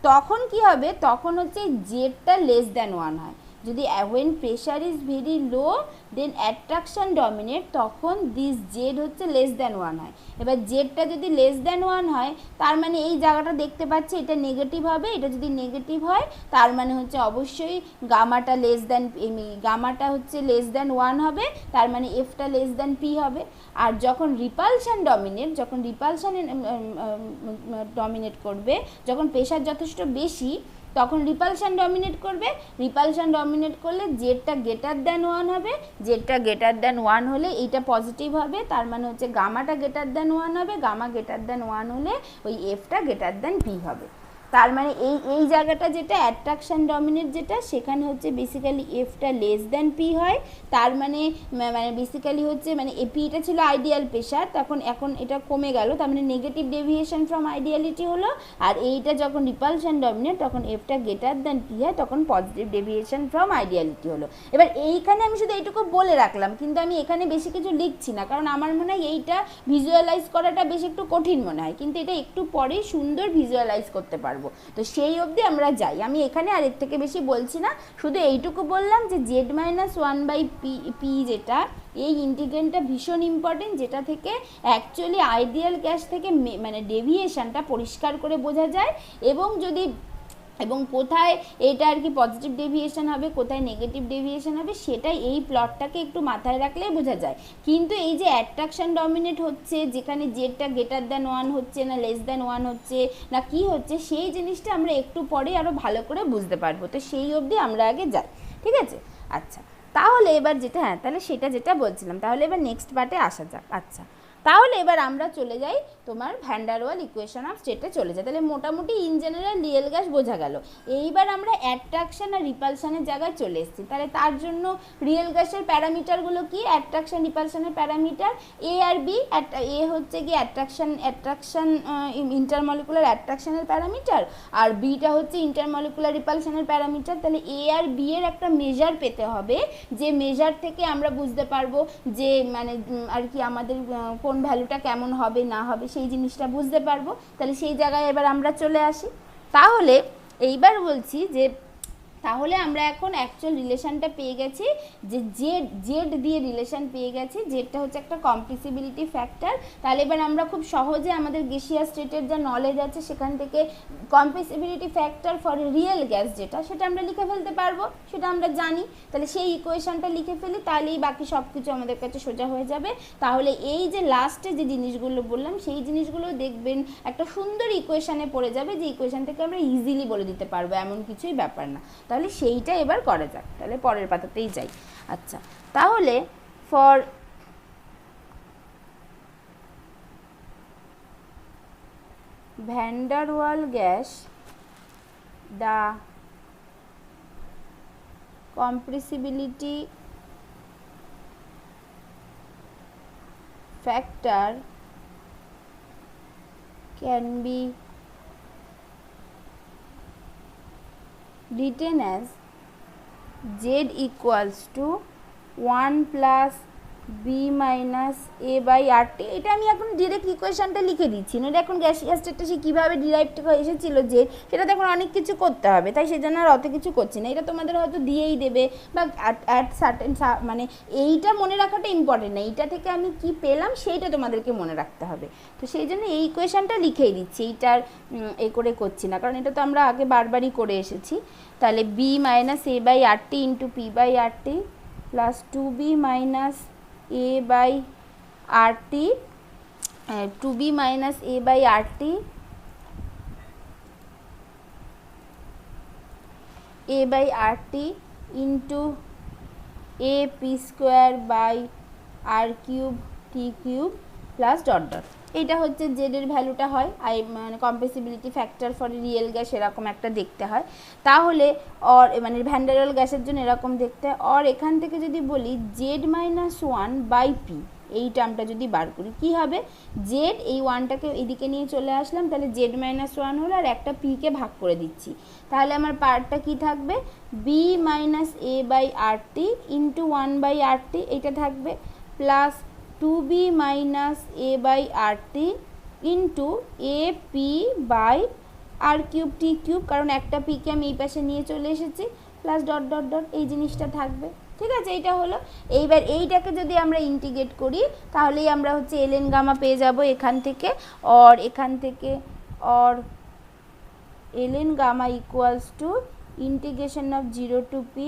তখন কি হবে, তখন হচ্ছে জেডটা লেস দ্যান 1 হয়। যদি when pressure is very low then attraction dominate, তখন দিস জেড হচ্ছে লেস দ্যান 1 হয়। এবার জেডটা যদি লেস দ্যান 1 হয়, তার মানে এই জায়গাটা দেখতে পাচ্ছি এটা নেগেটিভ হবে, এটা যদি নেগেটিভ হয় তার মানে হচ্ছে অবশ্যই গামাটা হচ্ছে লেস দ্যান 1 হবে, তার মানে এফটা লেস দ্যান পি হবে। আর যখন রিপালশান ডমিনেট করবে, যখন প্রেশার যথেষ্ট বেশি, তখন রিপালশান ডমিনেট করলে জেডটা গ্রেটার দ্যান 1 হবে, জেডটা গ্রেটার দ্যান 1 হলে এইটা পজিটিভ হবে, তার মানে হচ্ছে গামাটা গ্রেটার দ্যান 1 হবে, গামা গ্রেটার দ্যান 1 হলে ওই এফটা গ্রেটার দ্যান পি হবে। তার মানে এই জায়গাটা যেটা অ্যাট্রাকশান ডমিনেট যেটা, সেখানে হচ্ছে বেসিক্যালি এফটা লেস দ্যান পি হয়, তার মানে বেসিক্যালি হচ্ছে মানে পিটা ছিল আইডিয়াল প্রেশার, এখন এটা কমে গেল, তার মানে নেগেটিভ ডেভিয়েশন ফ্রম আইডিয়ালিটি হলো, আর এইটা যখন রিপালশান ডমিনেট তখন এফটা গ্রেটার দ্যান পি হয়, তখন পজিটিভ ডেভিয়েশন ফ্রম আইডিয়ালিটি হলো। এবার এইখানে আমি শুধু এইটুকু বলে রাখলাম, কিন্তু আমি এখানে বেশি কিছু লিখছি না, কারণ আমার মনে হয় এইটা ভিজুয়ালাইজ করাটা বেশ একটু কঠিন মনে হয়, কিন্তু এটা একটু পরেই সুন্দর ভিজুয়ালাইজ করতে পারবো। তো সেই অবধি আমরা যাই, আমি এখানে আর এর থেকে বেশি বলছি না, শুধু এইটুকু বললাম যে z-1/p যেটা, এই ইন্টিগ্রেন্টটা ভীষণ ইম্পর্টেন্ট, যেটা থেকে অ্যাকচুয়ালি আইডিয়াল গ্যাস থেকে মানে ডেভিয়েশনটা পরিষ্কার করে বোঝা যায়, এবং কোথায় এটা আর কি পজিটিভ ডেভিয়েশন হবে, কোথায় নেগেটিভ ডেভিয়েশন হবে, সেটাই এই প্লটটাকে একটু মাথায় রাখলেই বোঝা যায়। কিন্তু এই যে অ্যাট্রাকশান ডমিনেট হচ্ছে, যেখানে জেডটা গ্রেটার দ্যান 1 হচ্ছে না লেস দ্যান 1 হচ্ছে না কি হচ্ছে, সেই জিনিসটা আমরা একটু পরে আরও ভালো করে বুঝতে পারবো। তো সেই অবধি আমরা আগে যাই, ঠিক আছে? আচ্ছা, তাহলে এবার তাহলে সেটা যেটা বলছিলাম, তাহলে এবার নেক্সট পার্টে আসা যাক। আচ্ছা, তাহলে এবার আমরা চলে যাই তোমার van der Waals equation of স্টেটে চলে যাই। তাহলে মোটামুটি ইন জেনারেল রিয়েল গ্যাস বোঝা গেল। এইবার আমরা অ্যাট্রাকশান আর রিপালশানের জায়গায় চলে এসেছি। তাহলে তার জন্য রিয়েল গ্যাসের প্যারামিটারগুলো কি, অ্যাট্রাকশান রিপালশানের প্যারামিটার এ আর বি। এ হচ্ছে কি অ্যাট্রাকশান ইন্টারমলিকুলার অ্যাট্রাকশানের প্যারামিটার, আর বিটা হচ্ছে ইন্টারমলিকুলার রিপালশানের প্যারামিটার। তাহলে এ আর বি এর একটা মেজার পেতে হবে, যে মেজার থেকে আমরা বুঝতে পারবো যে মানে আর কি আমাদের কোন ভ্যালুটা কেমন হবে না হবে, সেই জিনিসটা বুঝতে পারবো। তাহলে সেই জায়গায় এবার আমরা চলে আসি। তাহলে এইবার বলছি যে তাহলে আমরা এখন অ্যাকচুয়াল রিলেশানটা পেয়ে গেছি, যে জেড দিয়ে রিলেশান পেয়ে গেছি, জেডটা হচ্ছে একটা কম্প্রেসিবিলিটি ফ্যাক্টর। তাহলে এবার আমরা খুব সহজে আমাদের গ্যাসিয়াস স্টেটের যা নলেজ আছে সেখান থেকে compressibility factor for real gas যেটা, সেটা আমরা লিখে ফেলতে পারবো, সেটা আমরা জানি। তাহলে সেই ইকুয়েশনটা লিখে ফেলি, তাহলেই বাকি সব কিছু আমাদের কাছে সোজা হয়ে যাবে। তাহলে এই যে লাস্টে যে জিনিসগুলো বললাম, সেই জিনিসগুলো দেখবেন একটা সুন্দর ইকুয়েশানে পড়ে যাবে, যে ইকুয়েশান থেকে আমরা ইজিলি বলে দিতে পারবো, এমন কিছুই ব্যাপার না। তাহলে সেইটা এবার করা যাক, তাহলে পরের পাতাতেই যাই। আচ্ছা, তাহলে for van der Waal gas the compressibility factor can be written as Z equals to 1 plus b minus a by R T. এটা আমি এখন ডিরেক্ট ইকুয়েশনটা লিখে দিচ্ছি না, এটা এখন গ্যাসিয়াস স্টেটটা সে কীভাবে ডিরাইভ এসেছিল যে সেটা এখন অনেক কিছু করতে হবে, তাই সেই জন্য আর অত কিছু করছি না। এটা তোমাদের হয়তো দিয়েই দেবে বা অ্যাট সার্টেন মানে এইটা মনে রাখাটা ইম্পর্টেন্ট না, এইটা থেকে আমি কি পেলাম সেইটা তোমাদেরকে মনে রাখতে হবে। তো সেই জন্য এই ইকুয়েশনটা লিখেই দিচ্ছি, এইটার এই করে করছি না, কারণ এটা তো আমরা আগে বারবারই করে এসেছি। তাহলে b minus a by R T into P by R T plus 2b মাইনাস a by RT 2b minus a by RT a by RT into a p square by r cube t cube plus dot dot। এটা হচ্ছে Z এর ভ্যালুটা হয় মানে compressibility factor for real gas এরকম একটা দেখতে হয়, তাহলে অর মানে ভ্যান ডার ওয়াল গ্যাসের জন্য এরকম দেখতে হয়। অর এখান থেকে যদি বলি জেড মাইনাস 1 বাই পি, এই টার্মটা যদি বার করি কী হবে, জেড এই ওয়ানটাকে এদিকে নিয়ে চলে আসলাম, তাহলে জেড মাইনাস 1 হলো আর একটা পিকে ভাগ করে দিচ্ছি, তাহলে আমার পার্টটা কী থাকবে, b minus a by R T into 1 by R T এইটা থাকবে, plus 2b minus a by R T into a P by R cube T cube, কারণ একটা পিকে আমি এই পাশে নিয়ে চলে এসেছি, প্লাস ডট ডট ডট এই জিনিসটা থাকবে। ঠিক আছে, এইটা হলো। এইবার এইটাকে যদি আমরা ইন্টিগ্রেট করি তাহলেই আমরা হচ্ছে এলএন গামা পেয়ে যাব এখান থেকে, অর এখান থেকে or ln gamma equals to integration of 0 to p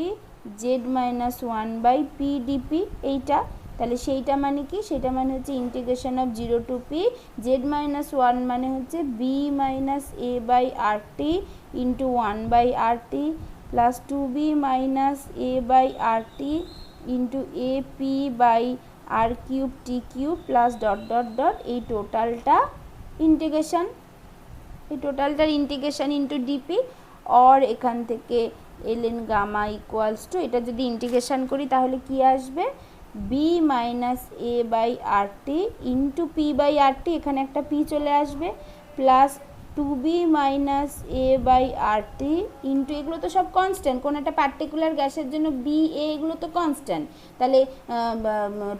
z minus 1 by P dp এইটা। তাহলে সেইটা মানে কি, সেটা মানে হচ্ছে integration of 0 to p z minus 1 মানে হচ্ছে b minus a by R T into 1 by R T plus 2b minus a by R T into a P by R cube T cube plus dot dot dot এই টোটালটা integration, এই টোটালটার integration into DP, or এখান থেকে LN gamma equals two এটা যদি integration করি তাহলে কি আসবে, b minus a by R T into P by R T, এখানে একটা পি চলে আসবে, plus 2b minus a by R T into এগুলো তো সব কনস্ট্যান্ট, কোনো একটা পার্টিকুলার গ্যাসের জন্য বি এ এগুলো তো কনস্ট্যান্ট, তাহলে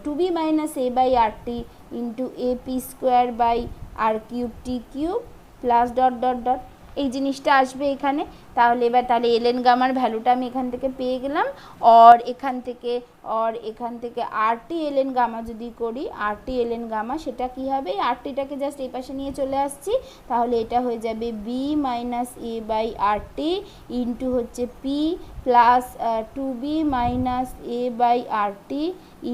2b minus a by R T into a P square by R cube T cube plus dot dot dot এই জিনিসটা আসবে এখানে। তাহলে এবার তাহলে এলএন গামার ভ্যালুটা আমি এখান থেকে পেয়ে গেলাম, অর এখান থেকে আরটি এলএন গামা যদি করি, আরটি এলএন গামা সেটা কী হবে, আরটিটাকে জাস্ট এই পাশে নিয়ে চলে আসছি, তাহলে এটা হয়ে যাবে b minus a by RT into হচ্ছে P plus 2b minus a by RT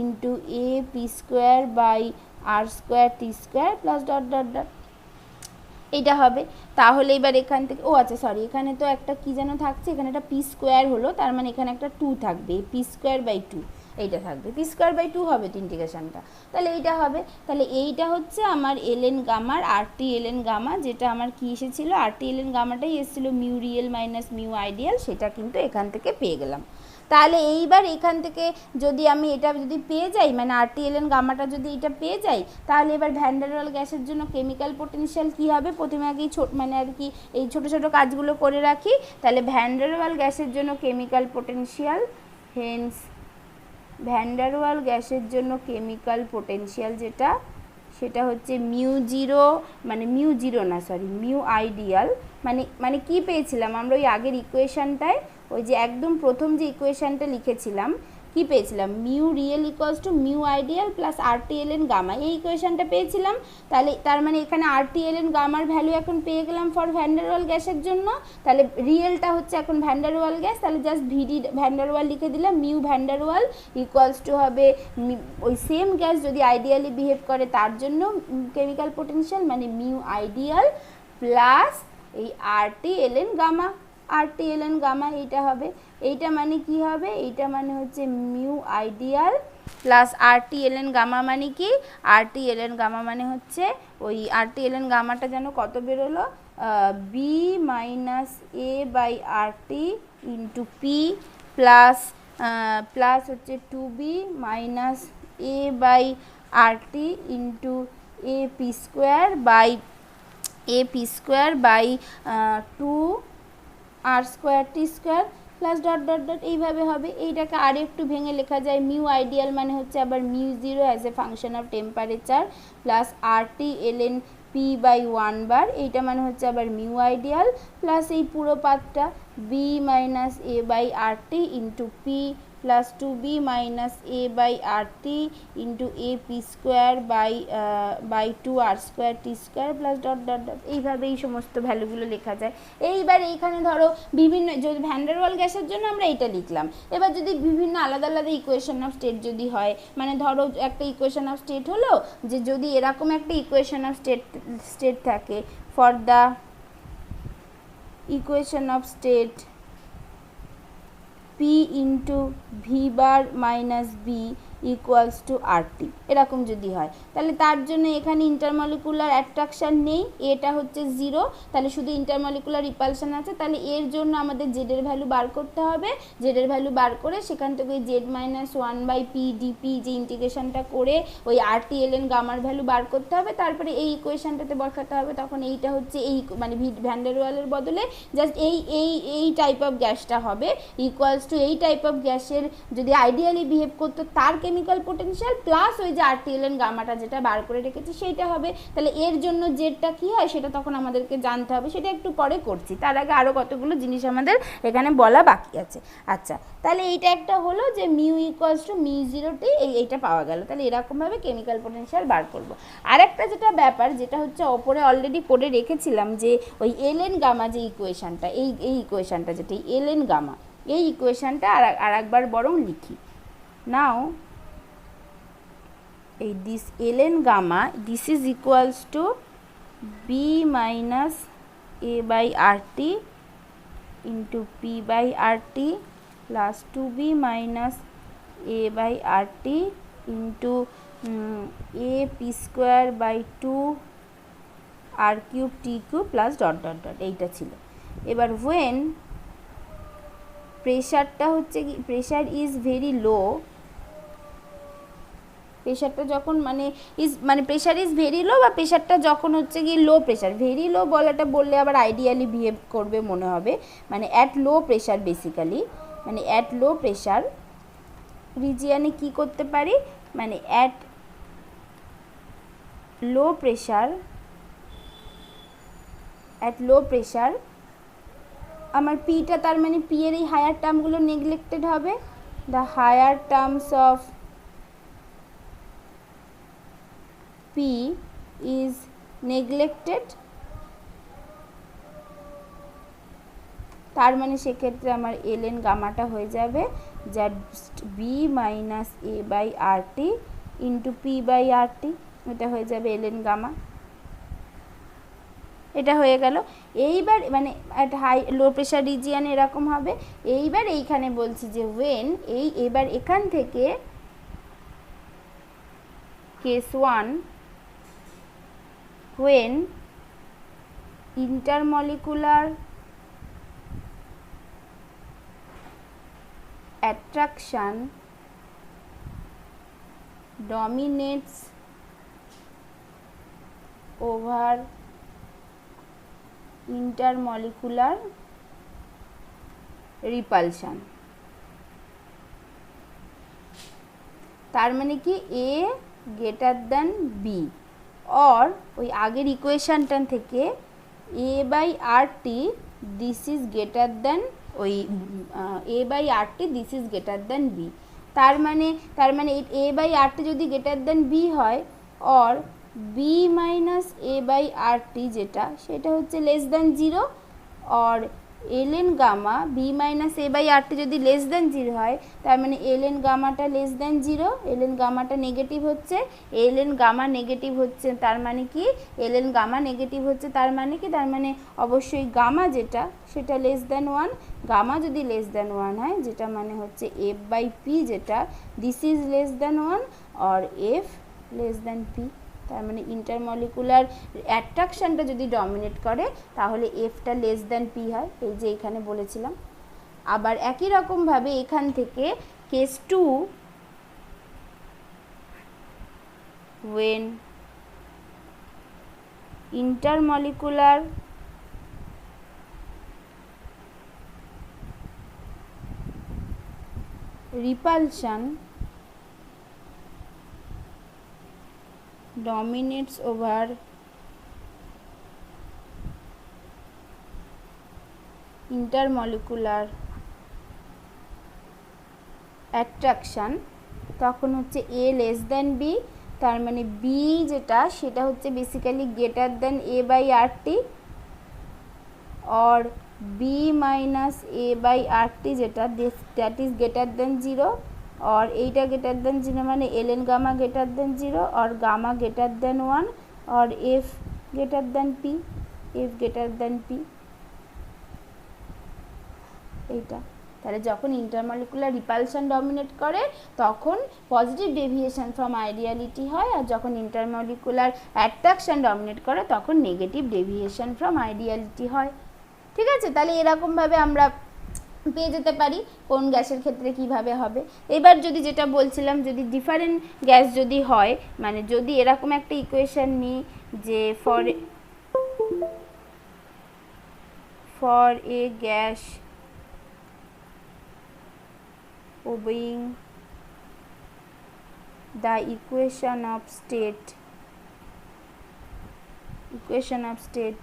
into a P square by R square T square plus dot dot dot এইটা হবে। তাহলে এবার এখান থেকে আচ্ছা সরি, এখানে তো একটা কি যেন থাকছে, এখানে একটা পি স্কোয়ার হলো, তার মানে এখানে একটা 2 থাকবে, পি স্কোয়ার বাই 2 এইটা থাকবে, পি স্কোয়ার বাই 2 হবে তো ইন্টিগ্রেশনটা, তাহলে এইটা হবে। তাহলে এইটা হচ্ছে আমার এলএন গামার আরটি এলএন গামা, যেটা আমার কি এসেছিলো, আরটি এলএন গামাটাই এসেছিলো mu real minus mu ideal, সেটা কিন্তু এখান থেকে পেয়ে গেলাম। তাহলে এইবার এখান থেকে যদি আমি এটা যদি পেয়ে যাই, মানে আরটি এলএন গামাটা যদি এটা পেয়ে যাই, তাহলে এবার ভ্যান ডার ওয়াল গ্যাসের জন্য কেমিক্যাল পোটেনশিয়াল কী হবে, প্রথমে আগেই মানে আর কি এই ছোটো ছোটো কাজগুলো করে রাখি। তাহলে ভ্যান ডার ওয়াল গ্যাসের জন্য chemical potential, hence van der Waals গ্যাসের জন্য কেমিক্যাল পোটেনশিয়াল যেটা, সেটা হচ্ছে মিউ জিরো, মানে মিউ জিরো না সরি মিউ আইডিয়াল, মানে কি পেয়েছিলাম আমরা ওই আগের ইকুয়েশানটায়, ওই যে একদম প্রথম যে ইকুয়েশানটা লিখেছিলাম কি পেয়েছিলাম, mu real equals to mu ideal plus RT LN gamma, এই ইকুয়েশানটা পেয়েছিলাম। তাহলে তার মানে এখানে আরটি এলএন গামার ভ্যালু এখন পেয়ে গেলাম ফর ভ্যান ডার ওয়াল গ্যাসের জন্য। তাহলে রিয়েলটা হচ্ছে এখন ভ্যান ডার ওয়াল গ্যাস, তাহলে জাস্ট ভিডি ভ্যান ডার ওয়াল লিখে দিলাম, mu van der Waal equals to হবে ওই সেম গ্যাস যদি আইডিয়ালি বিহেভ করে তার জন্য কেমিক্যাল পোটেনশিয়াল মানে মিউ আইডিয়াল প্লাস এই RT LN gamma, RT LN gamma এইটা হবে। এইটা মানে কি হবে, এইটা মানে হচ্ছে mu ideal plus RT LN gamma মানে কি, আরটি এলএন গামা মানে হচ্ছে ওই আরটি এলএন গামাটা যেন কত বেরোলো, b minus a by RT into p plus হচ্ছে 2b minus a by RT into a P square by 2 R square T square plus dot dot dot এইভাবে হবে। এইটাকে আর একটু ভেঙে লেখা যায়, মিউ আইডিয়াল মানে হচ্ছে আবার mu zero as a function of temperature plus RT ln p/1 bar, এইটা মানে হচ্ছে আবার মিউ আইডিয়াল প্লাস এই পুরো পাতটা b minus a/RT into p plus 2b minus a/RT into AP square by 2r² t² plus dot dot dot, এইভাবে এই সমস্ত ভ্যালুগুলো লেখা যায়। এইবার এইখানে ধরো বিভিন্ন, যদি ভ্যান ডার ওয়াল গ্যাসের জন্য আমরা এইটা লিখলাম, এবার যদি বিভিন্ন আলাদা আলাদা ইকুয়েশন অফ স্টেট যদি হয়, মানে ধরো একটা ইকুয়েশন অফ স্টেট হলো যে যদি এরকম একটা ইকুয়েশন অফ স্টেট থাকে, for the equation of state P into v bar minus b equals to RT, এরকম যদি হয় তাহলে তার জন্য এখানে ইন্টারমলিকুলার অ্যাট্রাকশান নেই, এটা হচ্ছে 0, তাহলে শুধু ইন্টারমলিকুলার রিপালশান আছে। তাহলে এর জন্য আমাদের জেডের ভ্যালু বার করতে হবে, জেডের ভ্যালু বার করে সেখান থেকে ওই z-1/p/dp যে ইন্টিগ্রেশনটা করে ওই RT ln গামার ভ্যালু বার করতে হবে, তারপরে এই ইকুয়েশনটাতে বসাতে হবে। তখন এইটা হচ্ছে এই মানে ভ্যান ডার ওয়ালের বদলে জাস্ট এই টাইপ অফ গ্যাসটা হবে ইকুয়ালস টু এই টাইপ অফ গ্যাসের যদি আইডিয়ালি বিহেভ করতো তার কেমিক্যাল পোটেনশিয়াল প্লাস ওই যে RT ln গামাটা যেটা বার করে রেখেছি সেইটা হবে। তাহলে এর জন্য জেডটা কী হয় সেটা তখন আমাদেরকে জানতে হবে, সেটা একটু পরে করছি, তার আগে আরও কতগুলো জিনিস আমাদের এখানে বলা বাকি আছে। আচ্ছা, তাহলে এইটা একটা হলো যে মিউ ইকুয়ালস টু মিউ জিরোটি, এইটা পাওয়া গেল। তাহলে এরকমভাবে কেমিক্যাল পোটেনশিয়াল বার করবো। আরেকটা যেটা ব্যাপার, যেটা হচ্ছে ওপরে অলরেডি করে রেখেছিলাম, যে ওই ln গামা যে ইকুয়েশানটা, এই ইকুয়েশানটা যেটা ln গামা, এই ইকুয়েশানটা আর একবার বরং লিখি। নাও এই this ln gamma, this is equals to b minus a/RT into p/RT plus 2b minus a/RT into AP square by 2 r³ t³ plus dot dot dot, এইটা ছিল। এবার when প্রেশারটা হচ্ছে কি, প্রেশার ইজ ভেরি লো, প্রেশারটা যখন মানে pressure is very low, বা প্রেশারটা যখন হচ্ছে কি লো প্রেশার, ভেরি লো বলাটা বললে আবার আইডিয়ালি বিহেভ করবে মনে হবে, মানে অ্যাট লো প্রেশার বেসিক্যালি, মানে অ্যাট লো প্রেশার রিজিয়ানে কি করতে পারি, মানে অ্যাট লো প্রেশার আমার পিটা, তার মানে পি এর এই হায়ার টার্মগুলো নেগলেক্টেড হবে, the higher terms of P is neglected, তার মানে সেক্ষেত্রে আমার ln গামাটা হয়ে যাবে just b minus a/RT into p/RT, এটা হয়ে যাবে ln গামা, এটা হয়ে গেল। এইবার মানে একটা হাই লো প্রেশার রিজিয়ানে এরকম হবে। এইবার এইখানে বলছি যে ওয়েন এবার এখান থেকে case 1, when intermolecular attraction dominates over intermolecular repulsion, তার মানে কি A greater than B, or ওই আগের ইকুয়েশানটা থেকে a/RT this is greater than ওই a/RT this is greater than B, তার মানে a/RT যদি গ্রেটার দ্যান B হয়, or B মাইনাস a/RT যেটা সেটা হচ্ছে less than 0, or ln gamma B minus a/RT যদি লেস দ্যান 0 হয়, তার মানে ln গামাটা লেস দ্যান 0, ln গামাটা নেগেটিভ হচ্ছে, ln গামা নেগেটিভ হচ্ছে, তার মানে কি ln গামা নেগেটিভ হচ্ছে, তার মানে কি, তার মানে অবশ্যই গামা যেটা সেটা লেস দ্যান 1, গামা যদি লেস দ্যান 1 হয়, যেটা মানে হচ্ছে f/p যেটা this is less than 1 or f less than p, তার মানে ইন্টারমলিকুলার অ্যাট্রাকশানটা যদি ডমিনেট করে তাহলে এফটা লেস দ্যান পি হয়, এই যে এখানে বলেছিলাম। আবার একই রকমভাবে এখান থেকে case 2, when intermolecular repulsion dominates over intermolecular attraction, তখন হচ্ছে A less than B, তার মানে B যেটা সেটা হচ্ছে basically greater than A by RT, or B minus A by RT যেটা that is greater than 0, or এইটা গ্রেটার দেন 0 মানে ln gamma greater than 0, or gamma greater than 1, or F greater than P, F greater than P। এইটা তাহলে যখন intermolecular repulsion dominate করে তখন positive deviation from আইডিয়ালিটি হয়, আর যখন ইন্টারমলিকুলার অ্যাট্রাকশন ডমিনেট করে তখন নেগেটিভ ডেভিয়েশন ফ্রম আইডিয়ালিটি হয়। ঠিক আছে, তাহলে এরকমভাবে আমরা পেয়ে যেতে পারি কোন গ্যাসের ক্ষেত্রে কিভাবে হবে। এবার যদি যেটা বলছিলাম, যদি ডিফারেন্ট গ্যাস যদি হয়, মানে যদি এরকম একটা ইকুয়েশন নিই যে for a gas obeying the equation of state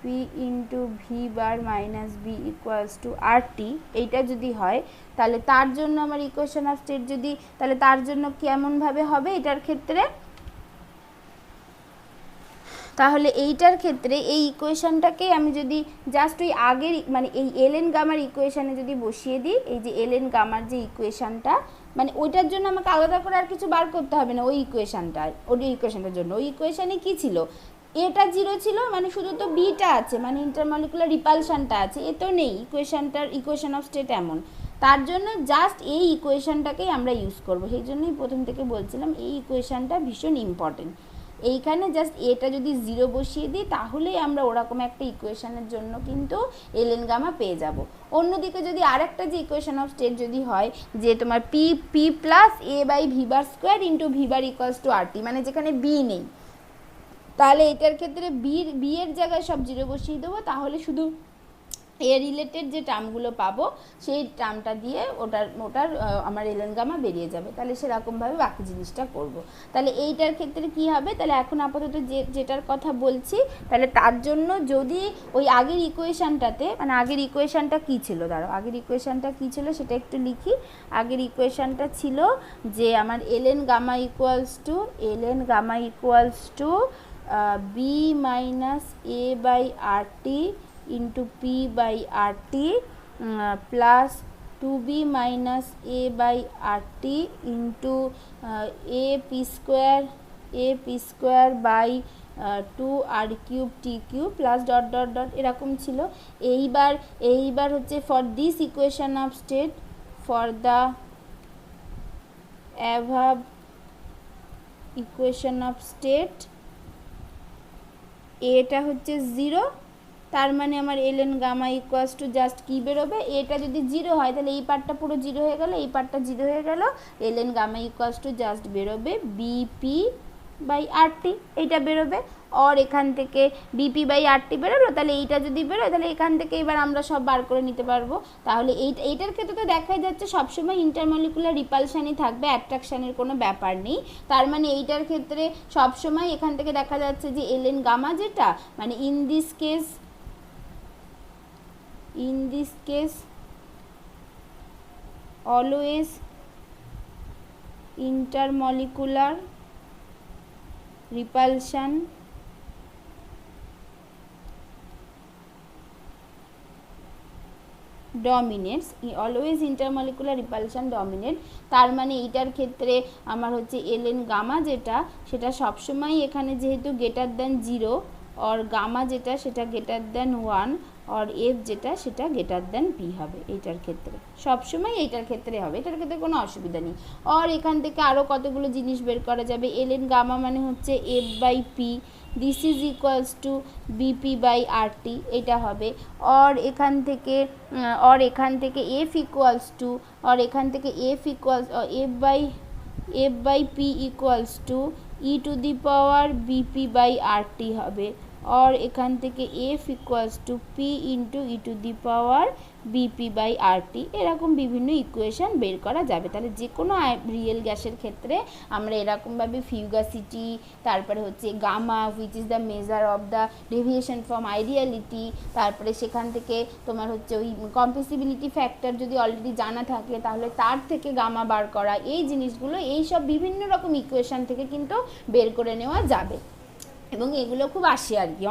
P into V bar minus B equals to RT, এইটা যদি হয় তাহলে তার জন্য আমার ইকুয়েশন অফ স্টেট যদি, তাহলে তার জন্য কেমনভাবে হবে এটার ক্ষেত্রে, তাহলে এইটার ক্ষেত্রে এই ইকুয়েশনটাকে আমি যদি জাস্ট ওই আগের মানে এই এলএন গামার ইকুয়েশানে যদি বসিয়ে দিই, এই যে এলএন গামার যে ইকুয়েশানটা, মানে ওইটার জন্য আমাকে আলাদা করে আর কিছু বার করতে হবে না, ওই ইকুয়েশানটার জন্য ওই ইকুয়েশানে কী ছিল, এটা 0 ছিল মানে শুধু তো বিটা আছে, মানে ইন্টারমলিকুলার রিপালশনটা আছে, এ তো নেই, ইকুয়েশন অফ স্টেট এমন, তার জন্য জাস্ট এই ইকুয়েশানটাকেই আমরা ইউজ করব। সেই জন্যই প্রথম থেকে বলছিলাম এই ইকুয়েশানটা ভীষণ ইম্পর্টেন্ট। এইখানে জাস্ট এটা যদি 0 বসিয়ে দিই তাহলেই আমরা ওরকম একটা ইকুয়েশনের জন্য কিন্তু এলএন গামা পেয়ে যাব। অন্যদিকে যদি আরেকটা যে ইকুয়েশন অফ স্টেট যদি হয় যে তোমার p plus a by v bar square into v bar equals to RT, মানে যেখানে বি নেই, তাহলে এটার ক্ষেত্রে বি এর জায়গায় সব 0 বসিয়ে দেবো, তাহলে শুধু এ রিলেটেড যে টার্মগুলো পাবো সেই টার্মটা দিয়ে ওটার আমার এলএন গামা বেরিয়ে যাবে। তাহলে সেরকমভাবে বাকি জিনিসটা করব। তাহলে এইটার ক্ষেত্রে কি হবে, তাহলে এখন আপাতত যেটার কথা বলছি, তাহলে তার জন্য যদি ওই আগের ইকুয়েশানটাতে, মানে আগের ইকুয়েশানটা কী ছিল, দাঁড়াও আগের ইকুয়েশানটা কী ছিল সেটা একটু লিখি। আগের ইকুয়েশানটা ছিল যে আমার LN gamma equals to b minus a by RT into P by RT plus 2B minus A by RT into AP square by 2R cube T cube plus dot dot dot এরকম ছিল। এইবার হচ্ছে for this equation of state, for the above equation of state, এটা হচ্ছে 0, তার মানে আমার LN gamma equals to just কী বেরোবে, এটা যদি 0 হয় তাহলে এই পার্টটা পুরো 0 হয়ে গেল, এই পার্টটা 0 হয়ে গেল, ln gamma equals to just বেরোবে বিপি বাই RT, এইটা বেরোবে। আর এখান থেকে বিপি বাই RT বেরোলো, তাহলে এইটা যদি বেরোয় তাহলে এখান থেকে এবার আমরা সব বার করে নিতে পারবো। তাহলে এইটার ক্ষেত্রে তো দেখাই যাচ্ছে সবসময় ইন্টারমলিকুলার রিপালশানই থাকবে, অ্যাট্রাকশানের কোনো ব্যাপার নেই। তার মানে এইটার ক্ষেত্রে সবসময় এখান থেকে দেখা যাচ্ছে যে এলএন গামা যেটা, মানে in this case always intermolecular repulsion dominates, always intermolecular repulsion dominate, তার মানে এইটার ক্ষেত্রে আমার হচ্ছে এলএন গামা যেটা সেটা সবসময় এখানে যেহেতু গ্রেটার দ্যান 0, और গামা যেটা সেটা গ্রেটার দ্যান 1, और এফ যেটা সেটা গ্রেটার দ্যান পি হবে। এইটার ক্ষেত্রে সবসময় এইটার ক্ষেত্রে হবে, এটার ক্ষেত্রে কোনো অসুবিধা নেই। আর এখান থেকে আরও কতগুলো জিনিস বের করা যাবে, এলএন গামা মানে হচ্ছে f by p, this is equals to bp by RT, এটা হবে। আর এখান থেকে এফ ইকুয়ালস টু, আর এখান থেকে f by p equals to e to the power bp by RT হবে। और এখান থেকে f equals to p into e to the power bp by RT, এরকম বিভিন্ন ইকুয়েশন বের করা যাবে। তাহলে যে কোনো রিয়েল গ্যাসের ক্ষেত্রে আমরা এরকমভাবে ফিউগাসিটি, তারপরে হচ্ছে gamma which is the measure of the deviation from ideality, তারপরে সেখান থেকে তোমার হচ্ছে ওই কম্প্রেসিবিলিটি ফ্যাক্টর যদি অলরেডি জানা থাকে তাহলে তার থেকে গামা বার করা, এই জিনিসগুলো এই সব বিভিন্ন রকম ইকুয়েশন থেকে কিন্তু বের করে নেওয়া যাবে। এবং এগুলো খুব আসে আর কি,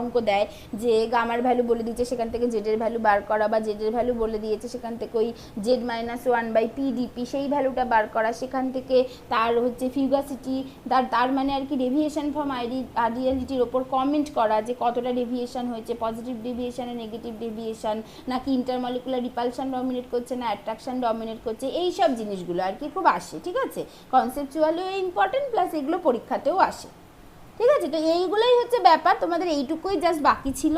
অঙ্ক দেয় যে গামার ভ্যালু বলে দিচ্ছে সেখান থেকে জেডের ভ্যালু বার করা, বা জেডের ভ্যালু বলে দিয়েছে সেখান থেকে ওই z-1/pdp সেই ভ্যালুটা বার করা, সেখান থেকে তার হচ্ছে ফিউগাসিটি, তার মানে আর কি ডেভিয়েশন ফ্রম আইডিয়ালিটির ওপর কমেন্ট করা যে কতটা ডেভিয়েশন হয়েছে, পজিটিভ ডেভিয়েশন নেগেটিভ ডেভিয়েশন, নাকি ইন্টারমলিকুলার রিপালশন ডমিনেট করছে না অ্যাট্রাকশন ডমিনেট করছে, এই সব জিনিসগুলো আর কি খুব আসে। ঠিক আছে, কনসেপচুয়ালিও ইম্পর্টেন্ট, প্লাস এগুলো পরীক্ষাতেও আসে। ঠিক আছে, তো এইগুলোই হচ্ছে ব্যাপার, তোমাদের এইটুকুই জাস্ট বাকি ছিল,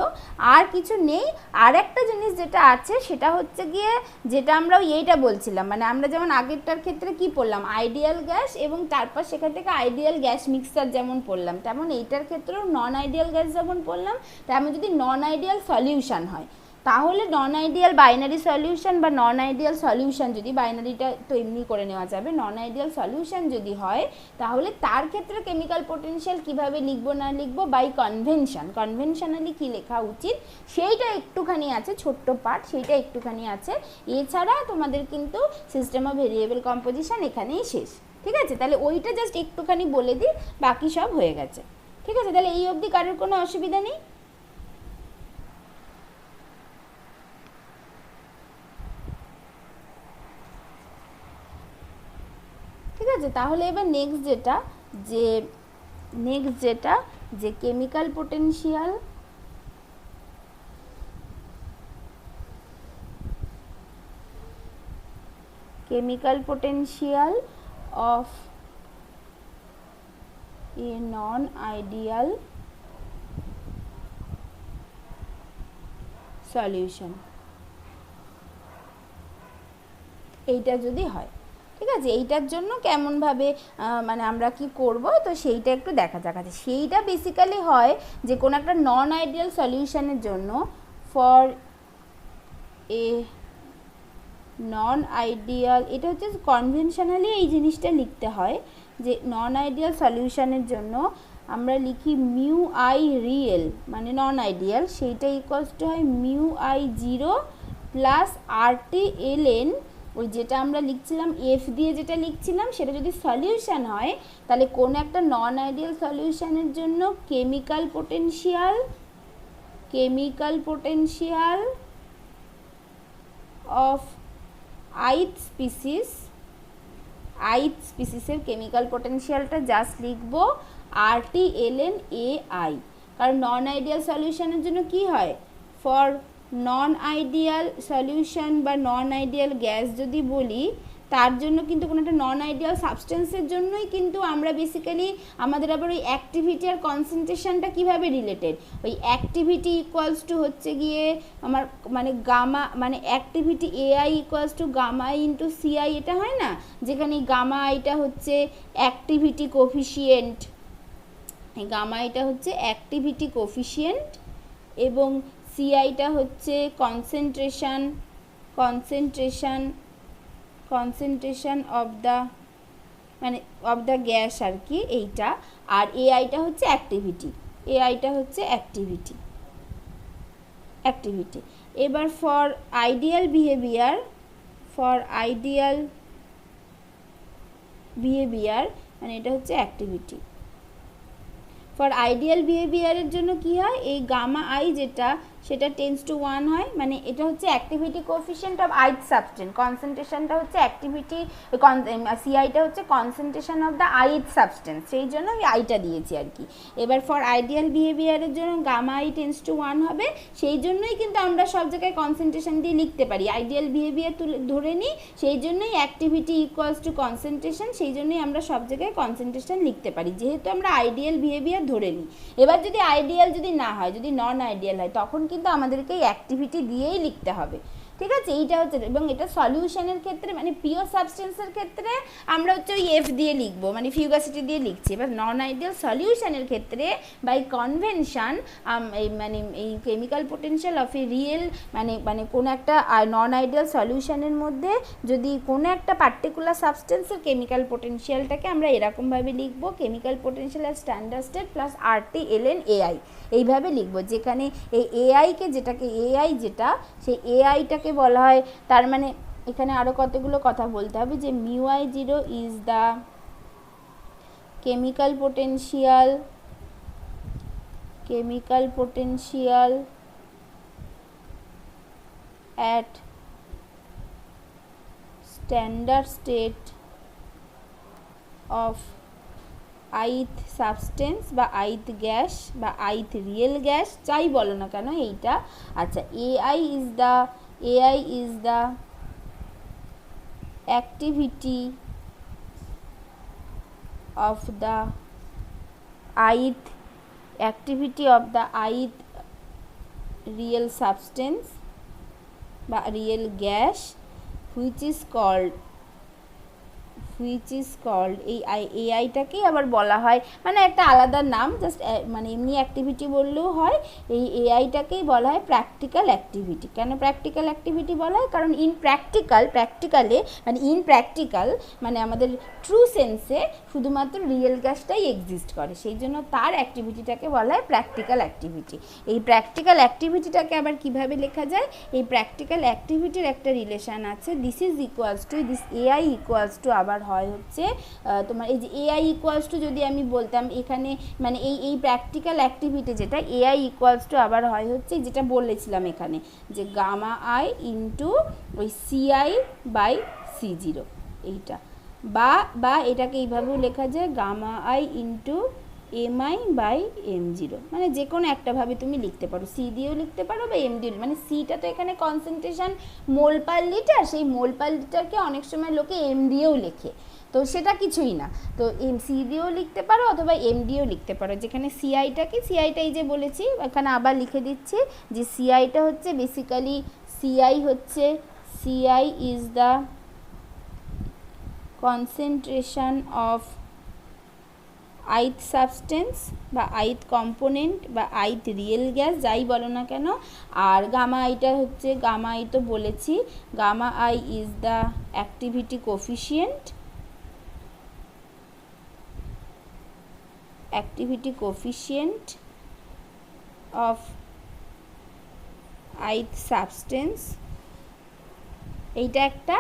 আর কিছু নেই। আর একটা জিনিস যেটা আছে সেটা হচ্ছে গিয়ে, যেটা আমরা এইটা বলছিলাম, মানে আমরা যেমন আগেরটার ক্ষেত্রে কি পড়লাম, আইডিয়াল গ্যাস, এবং তারপর সেখান থেকে আইডিয়াল গ্যাস মিক্সচার যেমন পড়লাম, তেমন এইটার ক্ষেত্রেও নন আইডিয়াল গ্যাস যেমন পড়লাম, তেমন যদি নন আইডিয়াল সলিউশন হয় তাহলে নন আইডিয়াল বাইনারি সলিউশন বা নন আইডিয়াল সলিউশন, যদি বাইনারিটা তো এমনি করে নেওয়া যাবে, নন আইডিয়াল সলিউশন যদি হয় তাহলে তার ক্ষেত্রে কেমিক্যাল পোটেনশিয়াল কিভাবে লিখবো না লিখবো বাই কনভেনশনালি কি লেখা উচিত সেইটা একটুখানি আছে, ছোট্ট পার্ট সেইটা একটুখানি আছে। এছাড়া তোমাদের কিন্তু সিস্টেম অফ ভেরিয়েবল কম্পোজিশন এখানেই শেষ। ঠিক আছে, তাহলে ওইটা জাস্ট একটুখানি বলে দিই, বাকি সব হয়ে গেছে। ঠিক আছে, তাহলে এই অবধি কারোর কোনো অসুবিধা নেই? ঠিক আছে, তাহলে এবার নেক্সট যেটা যে chemical potential of A non ideal solution, এইটা যদি হয়। ঠিক আছে, এইটার জন্য কেমনভাবে মানে আমরা কি করব, তো সেইটা একটু দেখা যাক। আছে সেইটা বেসিক্যালি হয় যে কোনো একটা নন আইডিয়াল সলিউশনের জন্য, ফর এ নন আইডিয়াল, এটা হচ্ছে কনভেনশনালি এই জিনিসটা লিখতে হয় যে নন আইডিয়াল সলিউশনের জন্য আমরা লিখি মিউ আই রিয়েল মানে নন আইডিয়াল, সেইটা ইকুয়ালস টু হয় mu I 0 plus RT L N, ওই যেটা আমরা লিখছিলাম এফ দিয়ে যেটা লিখছিলাম সেটা যদি সলিউশন হয় তাহলে কোনো একটা নন আইডিয়াল সলিউশনের জন্য কেমিক্যাল পোটেনশিয়াল অফ ith স্পিসিসের কেমিক্যাল পোটেনশিয়ালটা জাস্ট লিখবো RT L N A I, কারণ নন আইডিয়াল সলিউশনের জন্য কি হয়, ফর নন আইডিয়াল সলিউশন বা নন আইডিয়াল গ্যাস যদি বলি, তার জন্য কিন্তু কোনো একটা নন আইডিয়াল সাবস্টেন্সের জন্যই কিন্তু আমরা বেসিক্যালি আমাদের আবার ওই অ্যাক্টিভিটি আর কনসেন্ট্রেশনটা কীভাবে রিলেটেড, ওই অ্যাক্টিভিটি ইকুয়ালস টু হচ্ছে গিয়ে আমার মানে গামা, মানে activity ai equals to gamma into ci, এটা হয় না, যেখানে গামা আইটা হচ্ছে অ্যাক্টিভিটি কোফিশিয়েন্ট, গামা আইটা হচ্ছে অ্যাক্টিভিটি কোফিশিয়েন্ট, এবং সিআইটা হচ্ছে কনসেন্ট্রেশন অফ দ্য মানে অফ দ্য গ্যাস আর কি এইটা, আর এআইটা হচ্ছে অ্যাক্টিভিটি। এবার ফর আইডিয়াল বিহেভিয়ার মানে এটা হচ্ছে অ্যাক্টিভিটি। ফর আইডিয়াল বিহেভিয়ারের জন্য কি হয়, এই গামা আই যেটা সেটা টেন্স টু 1 হয়, মানে এটা হচ্ছে অ্যাক্টিভিটি কোএফিশিয়েন্ট অফ আইথ সাবস্টেন্স, কনসেন্ট্রেশনটা হচ্ছে অ্যাক্টিভিটি, সিআইটা হচ্ছে concentration of the ith substance, সেই জন্য আমি আইটা দিয়েছি আর কি। এবার ফর আইডিয়াল বিহেভিয়ারের জন্য গামা আই টেন্স টু 1 হবে, সেই জন্যই কিন্তু আমরা সব জায়গায় কনসেন্ট্রেশন দিয়ে লিখতে পারি, আইডিয়াল বিহেভিয়ার ধরে নিই, সেই জন্যই অ্যাক্টিভিটি ইকুয়ালস টু কনসেন্ট্রেশন, সেই জন্যই আমরা সব জায়গায় কনসেন্ট্রেশন লিখতে পারি, যেহেতু আমরা আইডিয়াল বিহেভিয়ার ধরে নিই। এবার যদি আইডিয়াল যদি না হয়, যদি নন আইডিয়াল হয়, তখন কিন্তু আমাদেরকে এই অ্যাক্টিভিটি দিয়েই লিখতে হবে। ঠিক আছে, এইটা হচ্ছে, এবং এটা সলিউশনের ক্ষেত্রে মানে পিওর সাবস্টেন্সের ক্ষেত্রে আমরা হচ্ছে ওই এফ দিয়ে লিখবো, মানে ফিউগাসিটি দিয়ে লিখছি। এবার নন আইডিয়াল সলিউশনের ক্ষেত্রে বাই কনভেনশন মানে এই chemical potential of A real মানে কোনো একটা নন আইডিয়াল সলিউশনের মধ্যে যদি কোনো একটা পার্টিকুলার সাবস্টেন্সের কেমিক্যাল পোটেনশিয়ালটাকে আমরা এরকমভাবে লিখবো, কেমিক্যাল পোটেনশিয়াল আর standard state plus RT ln AI, এইভাবে লিখবো, যেখানে এই এআইকে যেটাকে এআই যেটা সেই এআইটাকে বলা হয়, তার মানে এখানে আরও কতগুলো কথা বলতে হবে যে μI0 is the chemical potential at standard state of ith substance বা ith গ্যাস বা ith রিয়েল গ্যাস, যাই বলো না কেন এইটা। আচ্ছা, AI is the activity of the ith real substance বা real gas which is called এই এআইটাকেই আবার বলা হয়, মানে একটা আলাদা নাম, জাস্ট মানে এমনি অ্যাক্টিভিটি বললেও হয়, এই এআইটাকেই বলা হয় প্র্যাকটিক্যাল অ্যাক্টিভিটি। কেন প্র্যাকটিক্যাল অ্যাক্টিভিটি বলা হয়? কারণ ইন প্র্যাকটিক্যাল মানে আমাদের ট্রু সেন্সে শুধুমাত্র রিয়েল গ্যাসটাই এক্সিস্ট করে, সেই জন্য তার অ্যাক্টিভিটিটাকে বলা হয় প্র্যাকটিক্যাল অ্যাক্টিভিটি। এই প্র্যাকটিক্যাল অ্যাক্টিভিটিটাকে আবার কিভাবে লেখা যায়? এই প্র্যাকটিক্যাল অ্যাক্টিভিটির একটা রিলেশান আছে, দিস এআই ইকুয়ালস টু আবার হয় হচ্ছে তোমার এই যে এআই ইকুয়ালস টু, যদি আমি বলতাম এখানে মানে এই প্র্যাকটিক্যাল অ্যাক্টিভিটি যেটা এআই ইকুয়ালস টু আবার হয় হচ্ছে যেটা বলেছিলাম এখানে যে গামা আই ইন্টু ওই সিআই বাই C0, এইটা বা এটাকে এইভাবেও লেখা যায় gamma i into MI by M0, মানে যে কোনো একটাভাবে তুমি লিখতে পারো, সি দিয়েও লিখতে পারো বা এম দিয়েও, মানে সিটা তো এখানে কনসেন্ট্রেশন মোল পার লিটার, সেই মোল পার লিটারকে অনেক সময় লোকে এম দিয়েও লেখে, তো সেটা কিছুই না, তো সি দিয়েও লিখতে পারো অথবা এম দিয়েও লিখতে পারো। যেখানে সিআইটাই যে বলেছি এখানে আবার লিখে দিচ্ছি যে সিআইটা হচ্ছে basically CI is the concentration of ith substance বা ith কম্পোনেন্ট বা ith রিয়েল গ্যাস, যাই বলো না কেন। আর গামা আইটা হচ্ছে, গামা আই তো বলেছি, gamma i is the activity coefficient of ith substance, এইটা একটা।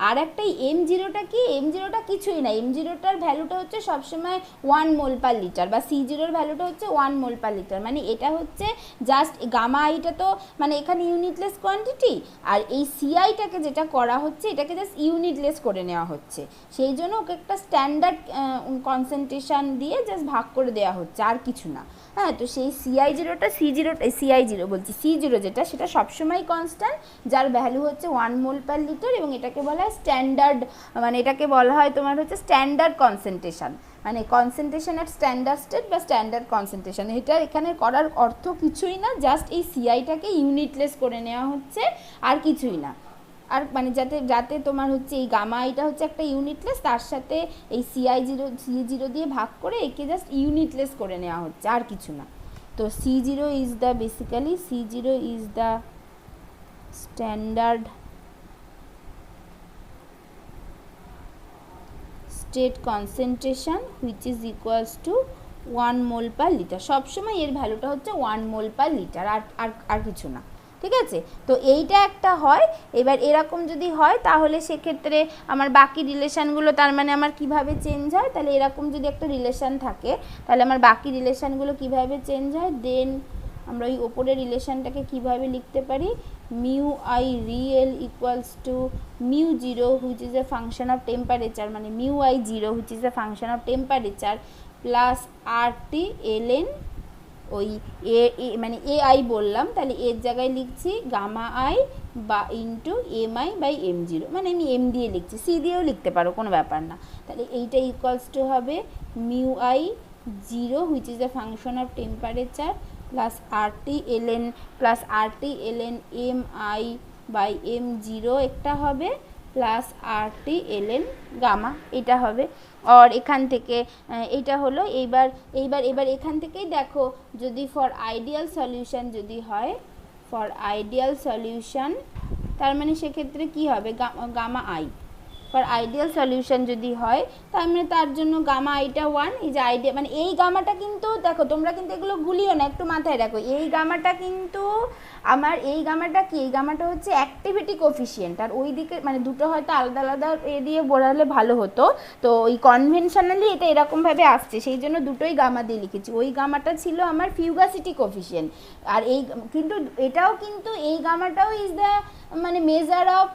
আর একটা M0টা কি? M0টা কিছুই না, M0টার ভ্যালুটা হচ্ছে সবসময় 1 মোল পার লিটার, বা C0-র ভ্যালুটা হচ্ছে 1 মোল পার লিটার, মানে এটা হচ্ছে জাস্ট গামা আইটা তো মানে এখানে ইউনিটলেস কোয়ান্টিটি, আর এই সিআইটাকে যেটা করা হচ্ছে এটাকে জাস্ট ইউনিটলেস করে নেওয়া হচ্ছে, সেই জন্য ওকে একটা স্ট্যান্ডার্ড কনসেন্ট্রেশন দিয়ে জাস্ট ভাগ করে দেওয়া হচ্ছে, আর কিছু না। হ্যাঁ, তো সেই C0 যেটা সেটা সবসময় কনস্ট্যান্ট, যার ভ্যালু হচ্ছে 1 মোল পার লিটার, এবং এটাকে বলা হয় স্ট্যান্ডার্ড, মানে এটাকে বলা হয় তোমার হচ্ছে স্ট্যান্ডার্ড কনসেন্ট্রেশন, মানে কনসেন্ট্রেশন অ্যাট স্ট্যান্ডার্ড স্টেট বা স্ট্যান্ডার্ড কনসেন্ট্রেশন। এটা এখানে করার অর্থ কিছুই না, জাস্ট এই সিআইটাকে ইউনিটলেস করে নেওয়া হচ্ছে, আর কিছুই না। আর মানে যাতে তোমার হচ্ছে এই গামা আইটা হচ্ছে একটা ইউনিটলেস, তার সাথে এই C0 দিয়ে ভাগ করে একে জাস্ট ইউনিটলেস করে নেওয়া হচ্ছে, আর কিছু না। তো C0 is the standard state concentration which is equals to 1 mole per litre, সবসময় এর ভ্যালুটা হচ্ছে 1 মোল পার লিটার, আর কিছু না। ঠিক আছে, তো এইটা একটা হয়। এবার এরকম যদি হয় তাহলে সেক্ষেত্রে আমার বাকি রিলেশানগুলো, তার মানে আমার কিভাবে চেঞ্জ হয়, তাহলে এরকম যদি একটা রিলেশান থাকে তাহলে আমার বাকি রিলেশানগুলো কিভাবে চেঞ্জ হয়, দেন আমরা ওই ওপরের রিলেশানটাকে কিভাবে লিখতে পারি, μI real equals to μ0 which is a function of temperature, মানে μI0 which is a function of temperature plus RT ln ওই মানে AI বললাম, তাহলে এর জায়গায় লিখছি গামা আই বা ইন্টু MI বাই M0, মানে আমি M দিয়ে লিখছি, সি দিয়েও লিখতে পারো, কোনো ব্যাপার না। তাহলে এইটা ইকুয়ালস টু হবে μI0 which is a function of temperature plus RT ln MI by M zero একটা হবে প্লাস আর টি এল এন গামা এটা হবে। আর এখান থেকে এইটা হলো এইবার এইবার এবার এখান থেকেই দেখো যদি ফর আইডিয়াল সলিউশন যদি হয়, ফর আইডিয়াল সলিউশন তার মানে সেক্ষেত্রে কি হবে gamma i, for ideal solution যদি হয় তার মানে তার জন্য গামা আইটা 1, এই যে আইডিয়া মানে এই গামাটা কিন্তু দেখো তোমরা কিন্তু এগুলো গুলিও না, একটু মাথায় রাখো এই গামাটা কিন্তু আমার এই গামাটা কি, এই গামাটা হচ্ছে অ্যাক্টিভিটি কোফিশিয়েন্ট, আর ওই দিকে মানে দুটো হয়তো আলাদা আলাদা এ দিয়ে বোঝালে ভালো হতো, তো ওই কনভেনশনালি এটা এরকমভাবে আসছে সেই জন্য দুটোই গামা দিয়ে লিখেছি। ওই গামাটা ছিল আমার ফিউগাসিটি কোফিশিয়েন্ট, আর এই কিন্তু এটাও কিন্তু এই গামাটাও ইজ দ্য মানে মেজার অফ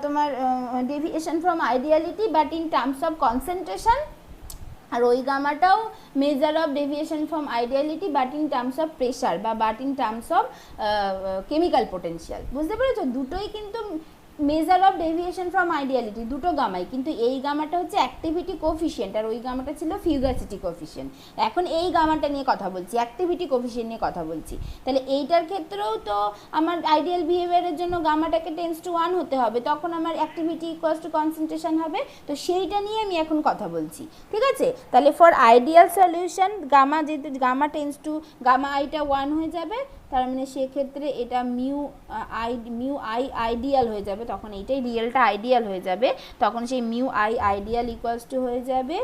তোমার deviation from ideality but in terms of concentration, আর ওই গামাটাও measure of deviation from ideality but in terms of pressure বা but in terms of chemical potential. বুঝতে পেরেছো, দুটোই কিন্তু measure of deviation from ideality, দুটো গামাই, কিন্তু এই গামাটা হচ্ছে অ্যাক্টিভিটি কোফিশিয়েন্ট আর ওই গামাটা ছিল ফিউগাসিটি কোফিশিয়েন্ট। এখন এই গামাটা নিয়ে কথা বলছি, অ্যাক্টিভিটি কোফিশিয়েন্ট নিয়ে কথা বলছি, তাহলে এইটার ক্ষেত্রেও তো আমার আইডিয়াল বিহেভিয়ারের জন্য গামাটাকে টেন্স টু 1 হতে হবে, তখন আমার অ্যাক্টিভিটি ইকুয়ালস টু কনসেন্ট্রেশন হবে, তো সেইটা নিয়ে আমি এখন কথা বলছি। ঠিক আছে, তাহলে ফর আইডিয়াল সলিউশন গামা যেহেতু গামা টেন্স টু গামা আইটা 1 হয়ে যাবে, তার মানে সেক্ষেত্রে এটা মিউ আই আইডিয়াল হয়ে যাবে, তখন এইটাই রিয়েলটা আইডিয়াল হয়ে যাবে, তখন সেই mu I ideal equals to হয়ে যাবে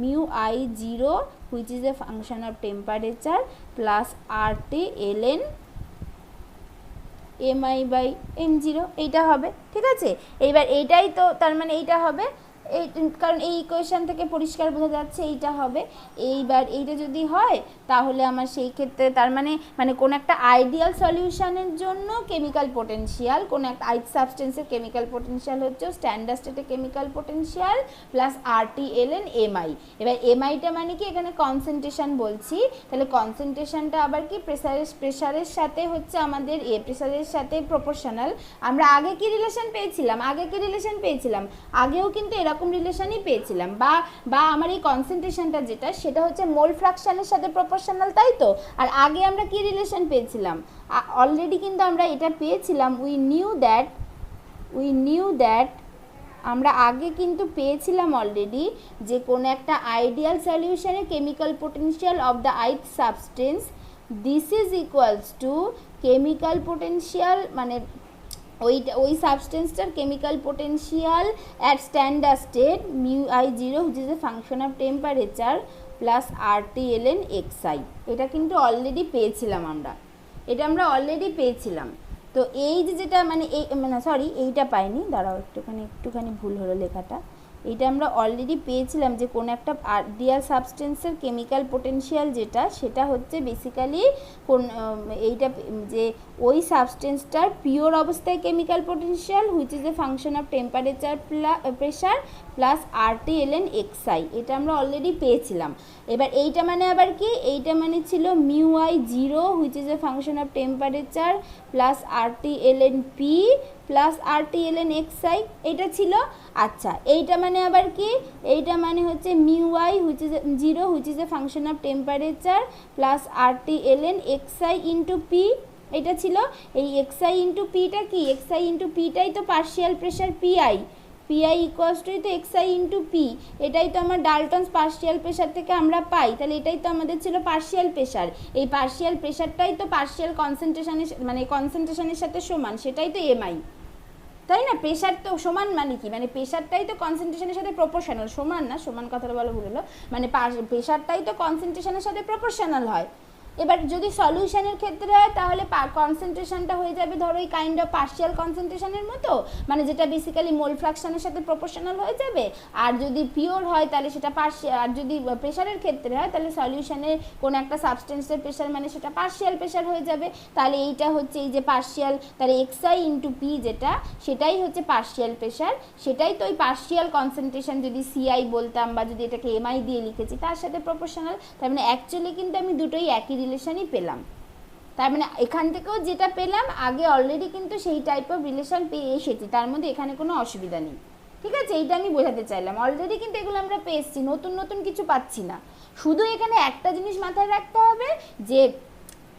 mu I zero which is a function of temperature plus R T L N M i by M zero, এইটা হবে। ঠিক আছে, এইবার এইটাই তো তার মানে এইটা হবে এই, কারণ এই ইকুয়েশন থেকে পরিষ্কার বোঝা যাচ্ছে এইটা হবে। এইবার এইটা যদি হয় তাহলে আমার সেই ক্ষেত্রে তার মানে মানে কোনো একটা আইডিয়াল সলিউশনের জন্য কেমিক্যাল পোটেনশিয়াল, কোনো একটা আইড সাবস্টেন্সের কেমিক্যাল পোটেনশিয়াল হচ্ছে স্ট্যান্ডার্ড স্টেটে chemical potential plus R T L N M I. এবার এম আইটা মানে কি এখানে কনসেন্ট্রেশন বলছি, তাহলে কনসেন্ট্রেশনটা আবার কি প্রেসারের সাথে হচ্ছে আমাদের প্রেসারের সাথে প্রপোর্শনাল। আমরা আগে কি রিলেশন পেয়েছিলাম, আগেও কিন্তু এরকম রিলেশনই পেয়েছিলাম, বা আমার এই কনসেন্ট্রেশনটা যেটা সেটা হচ্ছে মোল ফ্র্যাকশনের সাথে প্রপোর্শনাল, তাই তো। আর আগে আমরা কি রিলেশন পেয়েছিলাম, অলরেডি কিন্তু আমরা এটা পেয়েছিলাম, উই নিউ দ্যাট আমরা আগে কিন্তু পেয়েছিলাম অলরেডি যে কোনো একটা আইডিয়াল সলিউশনে chemical potential of the ith substance this is equals to chemical potential মানে ওই সাবস্টেন্সটার chemical potential at standard state mu I zero which is a function of temperature plus R T L N X I. এটা কিন্তু already পেয়েছিলাম আমরা, এটা আমরা already পেয়েছিলাম। তো এই যে যেটা মানে এই মানে সরি এইটা পাইনি, দাঁড়াও একটুখানি ভুল হলো লেখাটা, এইটা আমরা অলরেডি পেয়েছিলাম যে কোনো একটা আইডিয়াল সাবস্টেন্সের কেমিক্যাল পোটেনশিয়াল যেটা সেটা হচ্ছে বেসিক্যালি কোন এইটা যে ওই সাবস্টেন্সটার পিওর অবস্থায় chemical potential which is a function of temperature pressure plus R T L N X I, এটা আমরা অলরেডি পেয়েছিলাম। এবার এইটা মানে আবার কি, এইটা মানে ছিল mu I zero which is a function of temperature plus R T L N P plus R T L N X I, এইটা ছিল। আচ্ছা এইটা মানে আবার কি, এইটা মানে হচ্ছে mu I which is zero which is a function of temperature plus R T L N X I into P, এটা ছিল। এই এক্স আই ইন্টু পিটা কি, এক্স আই ইন্টু পিটাই তো partial pressure PI equals to তো x I into P, এটাই তো আমার ডালটনস পার্শিয়াল প্রেশার থেকে আমরা পাই, তাহলে এটাই তো আমাদের ছিল পার্শিয়াল প্রেশার। এই পার্শিয়াল প্রেশারটাই তো পার্শিয়াল কনসেন্ট্রেশনের মানে কনসেন্ট্রেশনের সাথে সমান, সেটাই তো এমআই, তাই না। প্রেশার তো সমান মানে কি, মানে প্রেশারটাই তো কনসেন্ট্রেশনের সাথে প্রপোর্শনাল, সমান না, সমান কথাটা বলা ভুল হলো, মানে প্রেশারটাই তো কনসেন্ট্রেশনের সাথে প্রপোর্শনাল হয়। এবার যদি সলিউশনের ক্ষেত্রে হয় তাহলে কনসেন্ট্রেশনটা হয়ে যাবে ধরো এই কাইন্ড অফ পার্শিয়াল কনসেন্ট্রেশনের মতো, মানে যেটা বেসিক্যালি মোল ফ্র্যাকশনের সাথে প্রপোর্শনাল হয়ে যাবে। আর যদি পিওর হয় তাহলে সেটা পার্শিয়াল, আর যদি প্রেশারের ক্ষেত্রে হয় তাহলে সলিউশনের কোনো একটা সাবস্টেন্সের প্রেশার মানে সেটা পার্শিয়াল প্রেশার হয়ে যাবে। তাহলে এইটা হচ্ছে এই যে পার্শিয়াল, তাহলে এক্স আই ইন্টু পি যেটা সেটাই হচ্ছে পার্শিয়াল প্রেশার, সেটাই তো ওই পার্শিয়াল কনসেন্ট্রেশন যদি সিআই বলতাম বা যদি এটাকে এমআই দিয়ে লিখেছি তার সাথে প্রপোর্শনাল, তার মানে অ্যাকচুয়ালি কিন্তু আমি দুটোই একই রিলেশনই পেলাম। তার মানে এখান থেকেও যেটা পেলাম আগে অলরেডি কিন্তু সেই টাইপ অফ রিলেশন পেয়ে এসেছি, তার মধ্যে এখানে কোনো অসুবিধা নেই। ঠিক আছে, এইটা আমি বোঝাতে চাইলাম, অলরেডি কিন্তু এগুলো আমরা পেয়ে এসেছি, নতুন নতুন কিছু পাচ্ছি না। শুধু এখানে একটা জিনিস মাথায় রাখতে হবে যে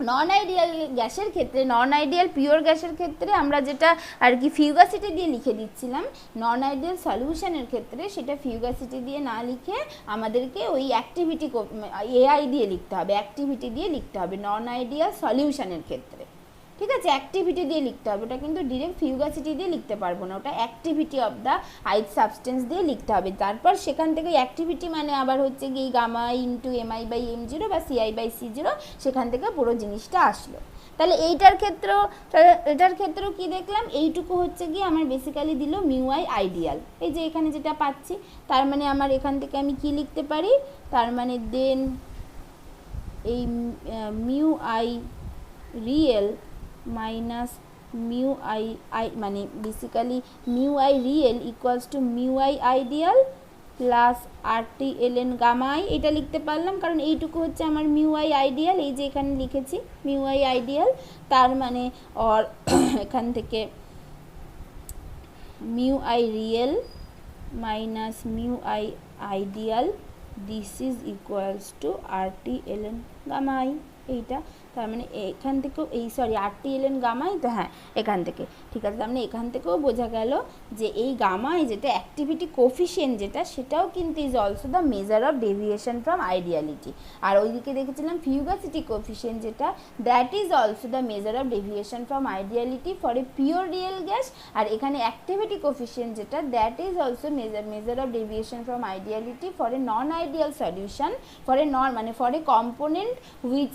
নন আইডিয়াল গ্যাসের ক্ষেত্রে, নন আইডিয়াল পিওর গ্যাসের ক্ষেত্রে আমরা যেটা আর কি ফিউগাসিটি দিয়ে লিখে দিচ্ছিলাম, নন আইডিয়াল সলিউশনের ক্ষেত্রে সেটা ফিউগাসিটি দিয়ে না লিখে আমাদেরকে ওই অ্যাক্টিভিটি এআই দিয়ে লিখতে হবে, অ্যাক্টিভিটি দিয়ে লিখতে হবে নন আইডিয়াল সলিউশনের ক্ষেত্রে। ঠিক আছে, অ্যাক্টিভিটি দিয়ে লিখতে হবে, ওটা কিন্তু ডিরেক্ট ফিউগাসিটি দিয়ে লিখতে পারবো না, ওটা activity of the ith substance দিয়ে লিখতে হবে। তারপর সেখান থেকে অ্যাক্টিভিটি মানে আবার হচ্ছে কি gamma into M I by M zero বা সিআই বাই সি জিরো, সেখান থেকে পুরো জিনিসটা আসলো। তাহলে এটার ক্ষেত্রেও কি দেখলাম, এইটুকু হচ্ছে গিয়ে আমার বেসিক্যালি দিল মিউ আই আইডিয়াল, এই যে এখানে যেটা পাচ্ছি, তার মানে আমার এখান থেকে আমি কি লিখতে পারি, তার মানে দেন এই mu I real minus mu I মানে basically mu I real equals to mu I ideal plus RT LN gamma I, এটা লিখতে পারলাম কারণ এইটুকু হচ্ছে আমার মিউ আই আইডিয়াল, এই যে এখানে লিখেছি মিউ আই আইডিয়াল, তার মানে আর এখান থেকে mu I real minus mu I ideal this is equals to R T LN gamma I, এইটা তার মানে এখান থেকেও এই সরি আরটি এলএন গামাই তো হ্যাঁ এখান থেকে, ঠিক আছে, তার মানে এখান থেকেও বোঝা গেল যে এই গামাই যেটা অ্যাক্টিভিটি কোফিশিয়েন্ট যেটা, সেটাও কিন্তু is also the measure of deviation from ideality. আর ওইদিকে দেখেছিলাম ফিউগাসিটি কোফিশিয়েন্ট যেটা, that is also the measure of deviation from ideality for a pure real gas. আর এখানে অ্যাক্টিভিটি কোফিশিয়েন্ট যেটা, that is also measure of deviation from ideality for a non ideal solution, for a non মানে for a component which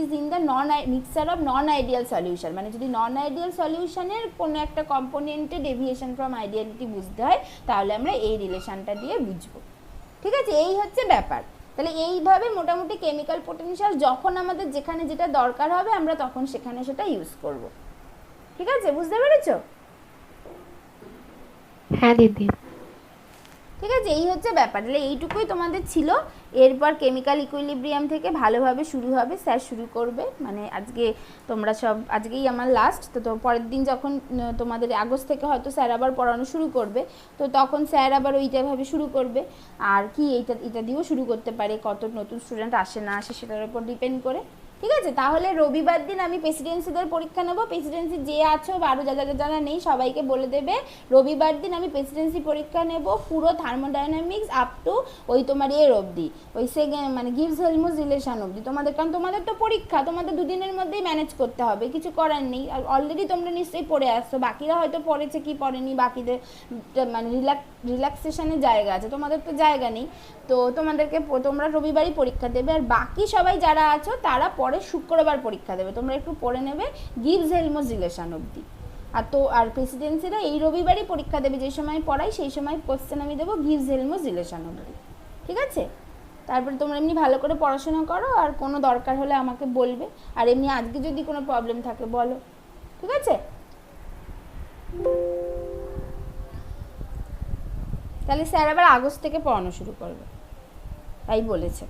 is in the non mixture of non ideal solution, মানে যদি নন ideal সলিউশনের কোনো একটা কম্পোনেন্টে deviation from আইডিয়ালিটি বুঝতে হয় তাহলে আমরা এই রিলেশনটা দিয়ে বুঝবো। ঠিক আছে, এই হচ্ছে ব্যাপার। তাহলে এইভাবে মোটামুটি কেমিক্যাল পোটেনশিয়াল যখন আমাদের যেখানে যেটা দরকার হবে আমরা তখন সেখানে সেটা ইউজ করব। ঠিক আছে, বুঝতে পেরেছো? হ্যাঁ দিদি। ঠিক আছে, এই হচ্ছে ব্যাপার। তাহলে এইটুকুই তোমাদের ছিল। এরপর কেমিক্যাল ইকুইলিব্রিয়াম থেকে ভালোভাবে শুরু হবে, স্যার শুরু করবে, মানে আজকে তোমরা সব, আজকেই আমার লাস্ট, তো পরের দিন যখন তোমাদের আগস্ট থেকে হয়তো স্যার আবার পড়ানো শুরু করবে, তো তখন স্যার আবার ওইটাভাবে শুরু করবে। আর কি এটা দিয়েও শুরু করতে পারে, কত নতুন স্টুডেন্ট আসে না আসে সেটার উপর ডিপেন্ড করে। ঠিক আছে, তাহলে রবিবার দিন আমি প্রেসিডেন্সিদের পরীক্ষা নেব। প্রেসিডেন্সি যে আছো বা আরও যারা নেই সবাইকে বলে দেবে রবিবার দিন আমি প্রেসিডেন্সি পরীক্ষা নেব, পুরো থার্মোডাইনামিক্স আপ টু ওই তোমার এর অবধি, ওই সেকেন্ড মানে গিভস হেলমস রিলেশন অবধি তোমাদের, কারণ তোমাদের তো পরীক্ষা, তোমাদের দুদিনের মধ্যেই ম্যানেজ করতে হবে, কিছু করার নেই। আর অলরেডি তোমরা নিশ্চয়ই পড়ে আসছো, বাকিরা হয়তো পড়েছে কি পড়েনি, বাকিদের মানে রিল্যাক্সেশনের জায়গা আছে, তোমাদের তো জায়গা নেই। তো তোমরা রবিবারই পরীক্ষা দেবে, আর বাকি সবাই যারা আছো তারা পরে শুক্রবার পরীক্ষা দেবে। তোমরা একটু পড়ে নেবে গিভস হেলমস রিলেশন অবধি। আর প্রেসিডেন্সিরা এই রবিবারই পরীক্ষা দেবে, যে সময় পড়াই সেই সময় কোশ্চেন আমি দেবো গিভস হেলমস রিলেশন অবধি। ঠিক আছে, তারপরে তোমরা এমনি ভালো করে পড়াশোনা করো, আর কোনো দরকার হলে আমাকে বলবে, আর এমনি আজকে যদি কোনো প্রবলেম থাকে বলো। ঠিক আছে, তাহলে স্যার আবার আগস্ট থেকে পড়ানো শুরু করবে, তাই বলেছে।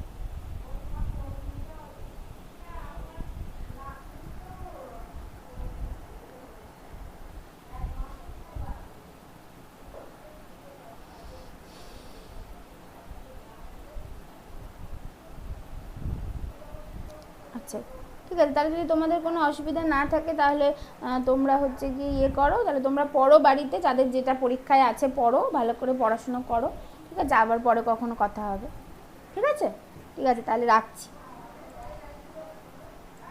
আচ্ছা ঠিক আছে, তাহলে যদি তোমাদের কোনো অসুবিধা না থাকে তাহলে তোমরা হচ্ছে কি করো, তাহলে তোমরা পড়ো বাড়িতে, যাদের যেটা পরীক্ষায় আছে পড়ো, ভালো করে পড়াশোনা করো। ঠিক আছে, আবার পরে কখনো কথা হবে। ঠিক আছে, তাহলে রাখছি।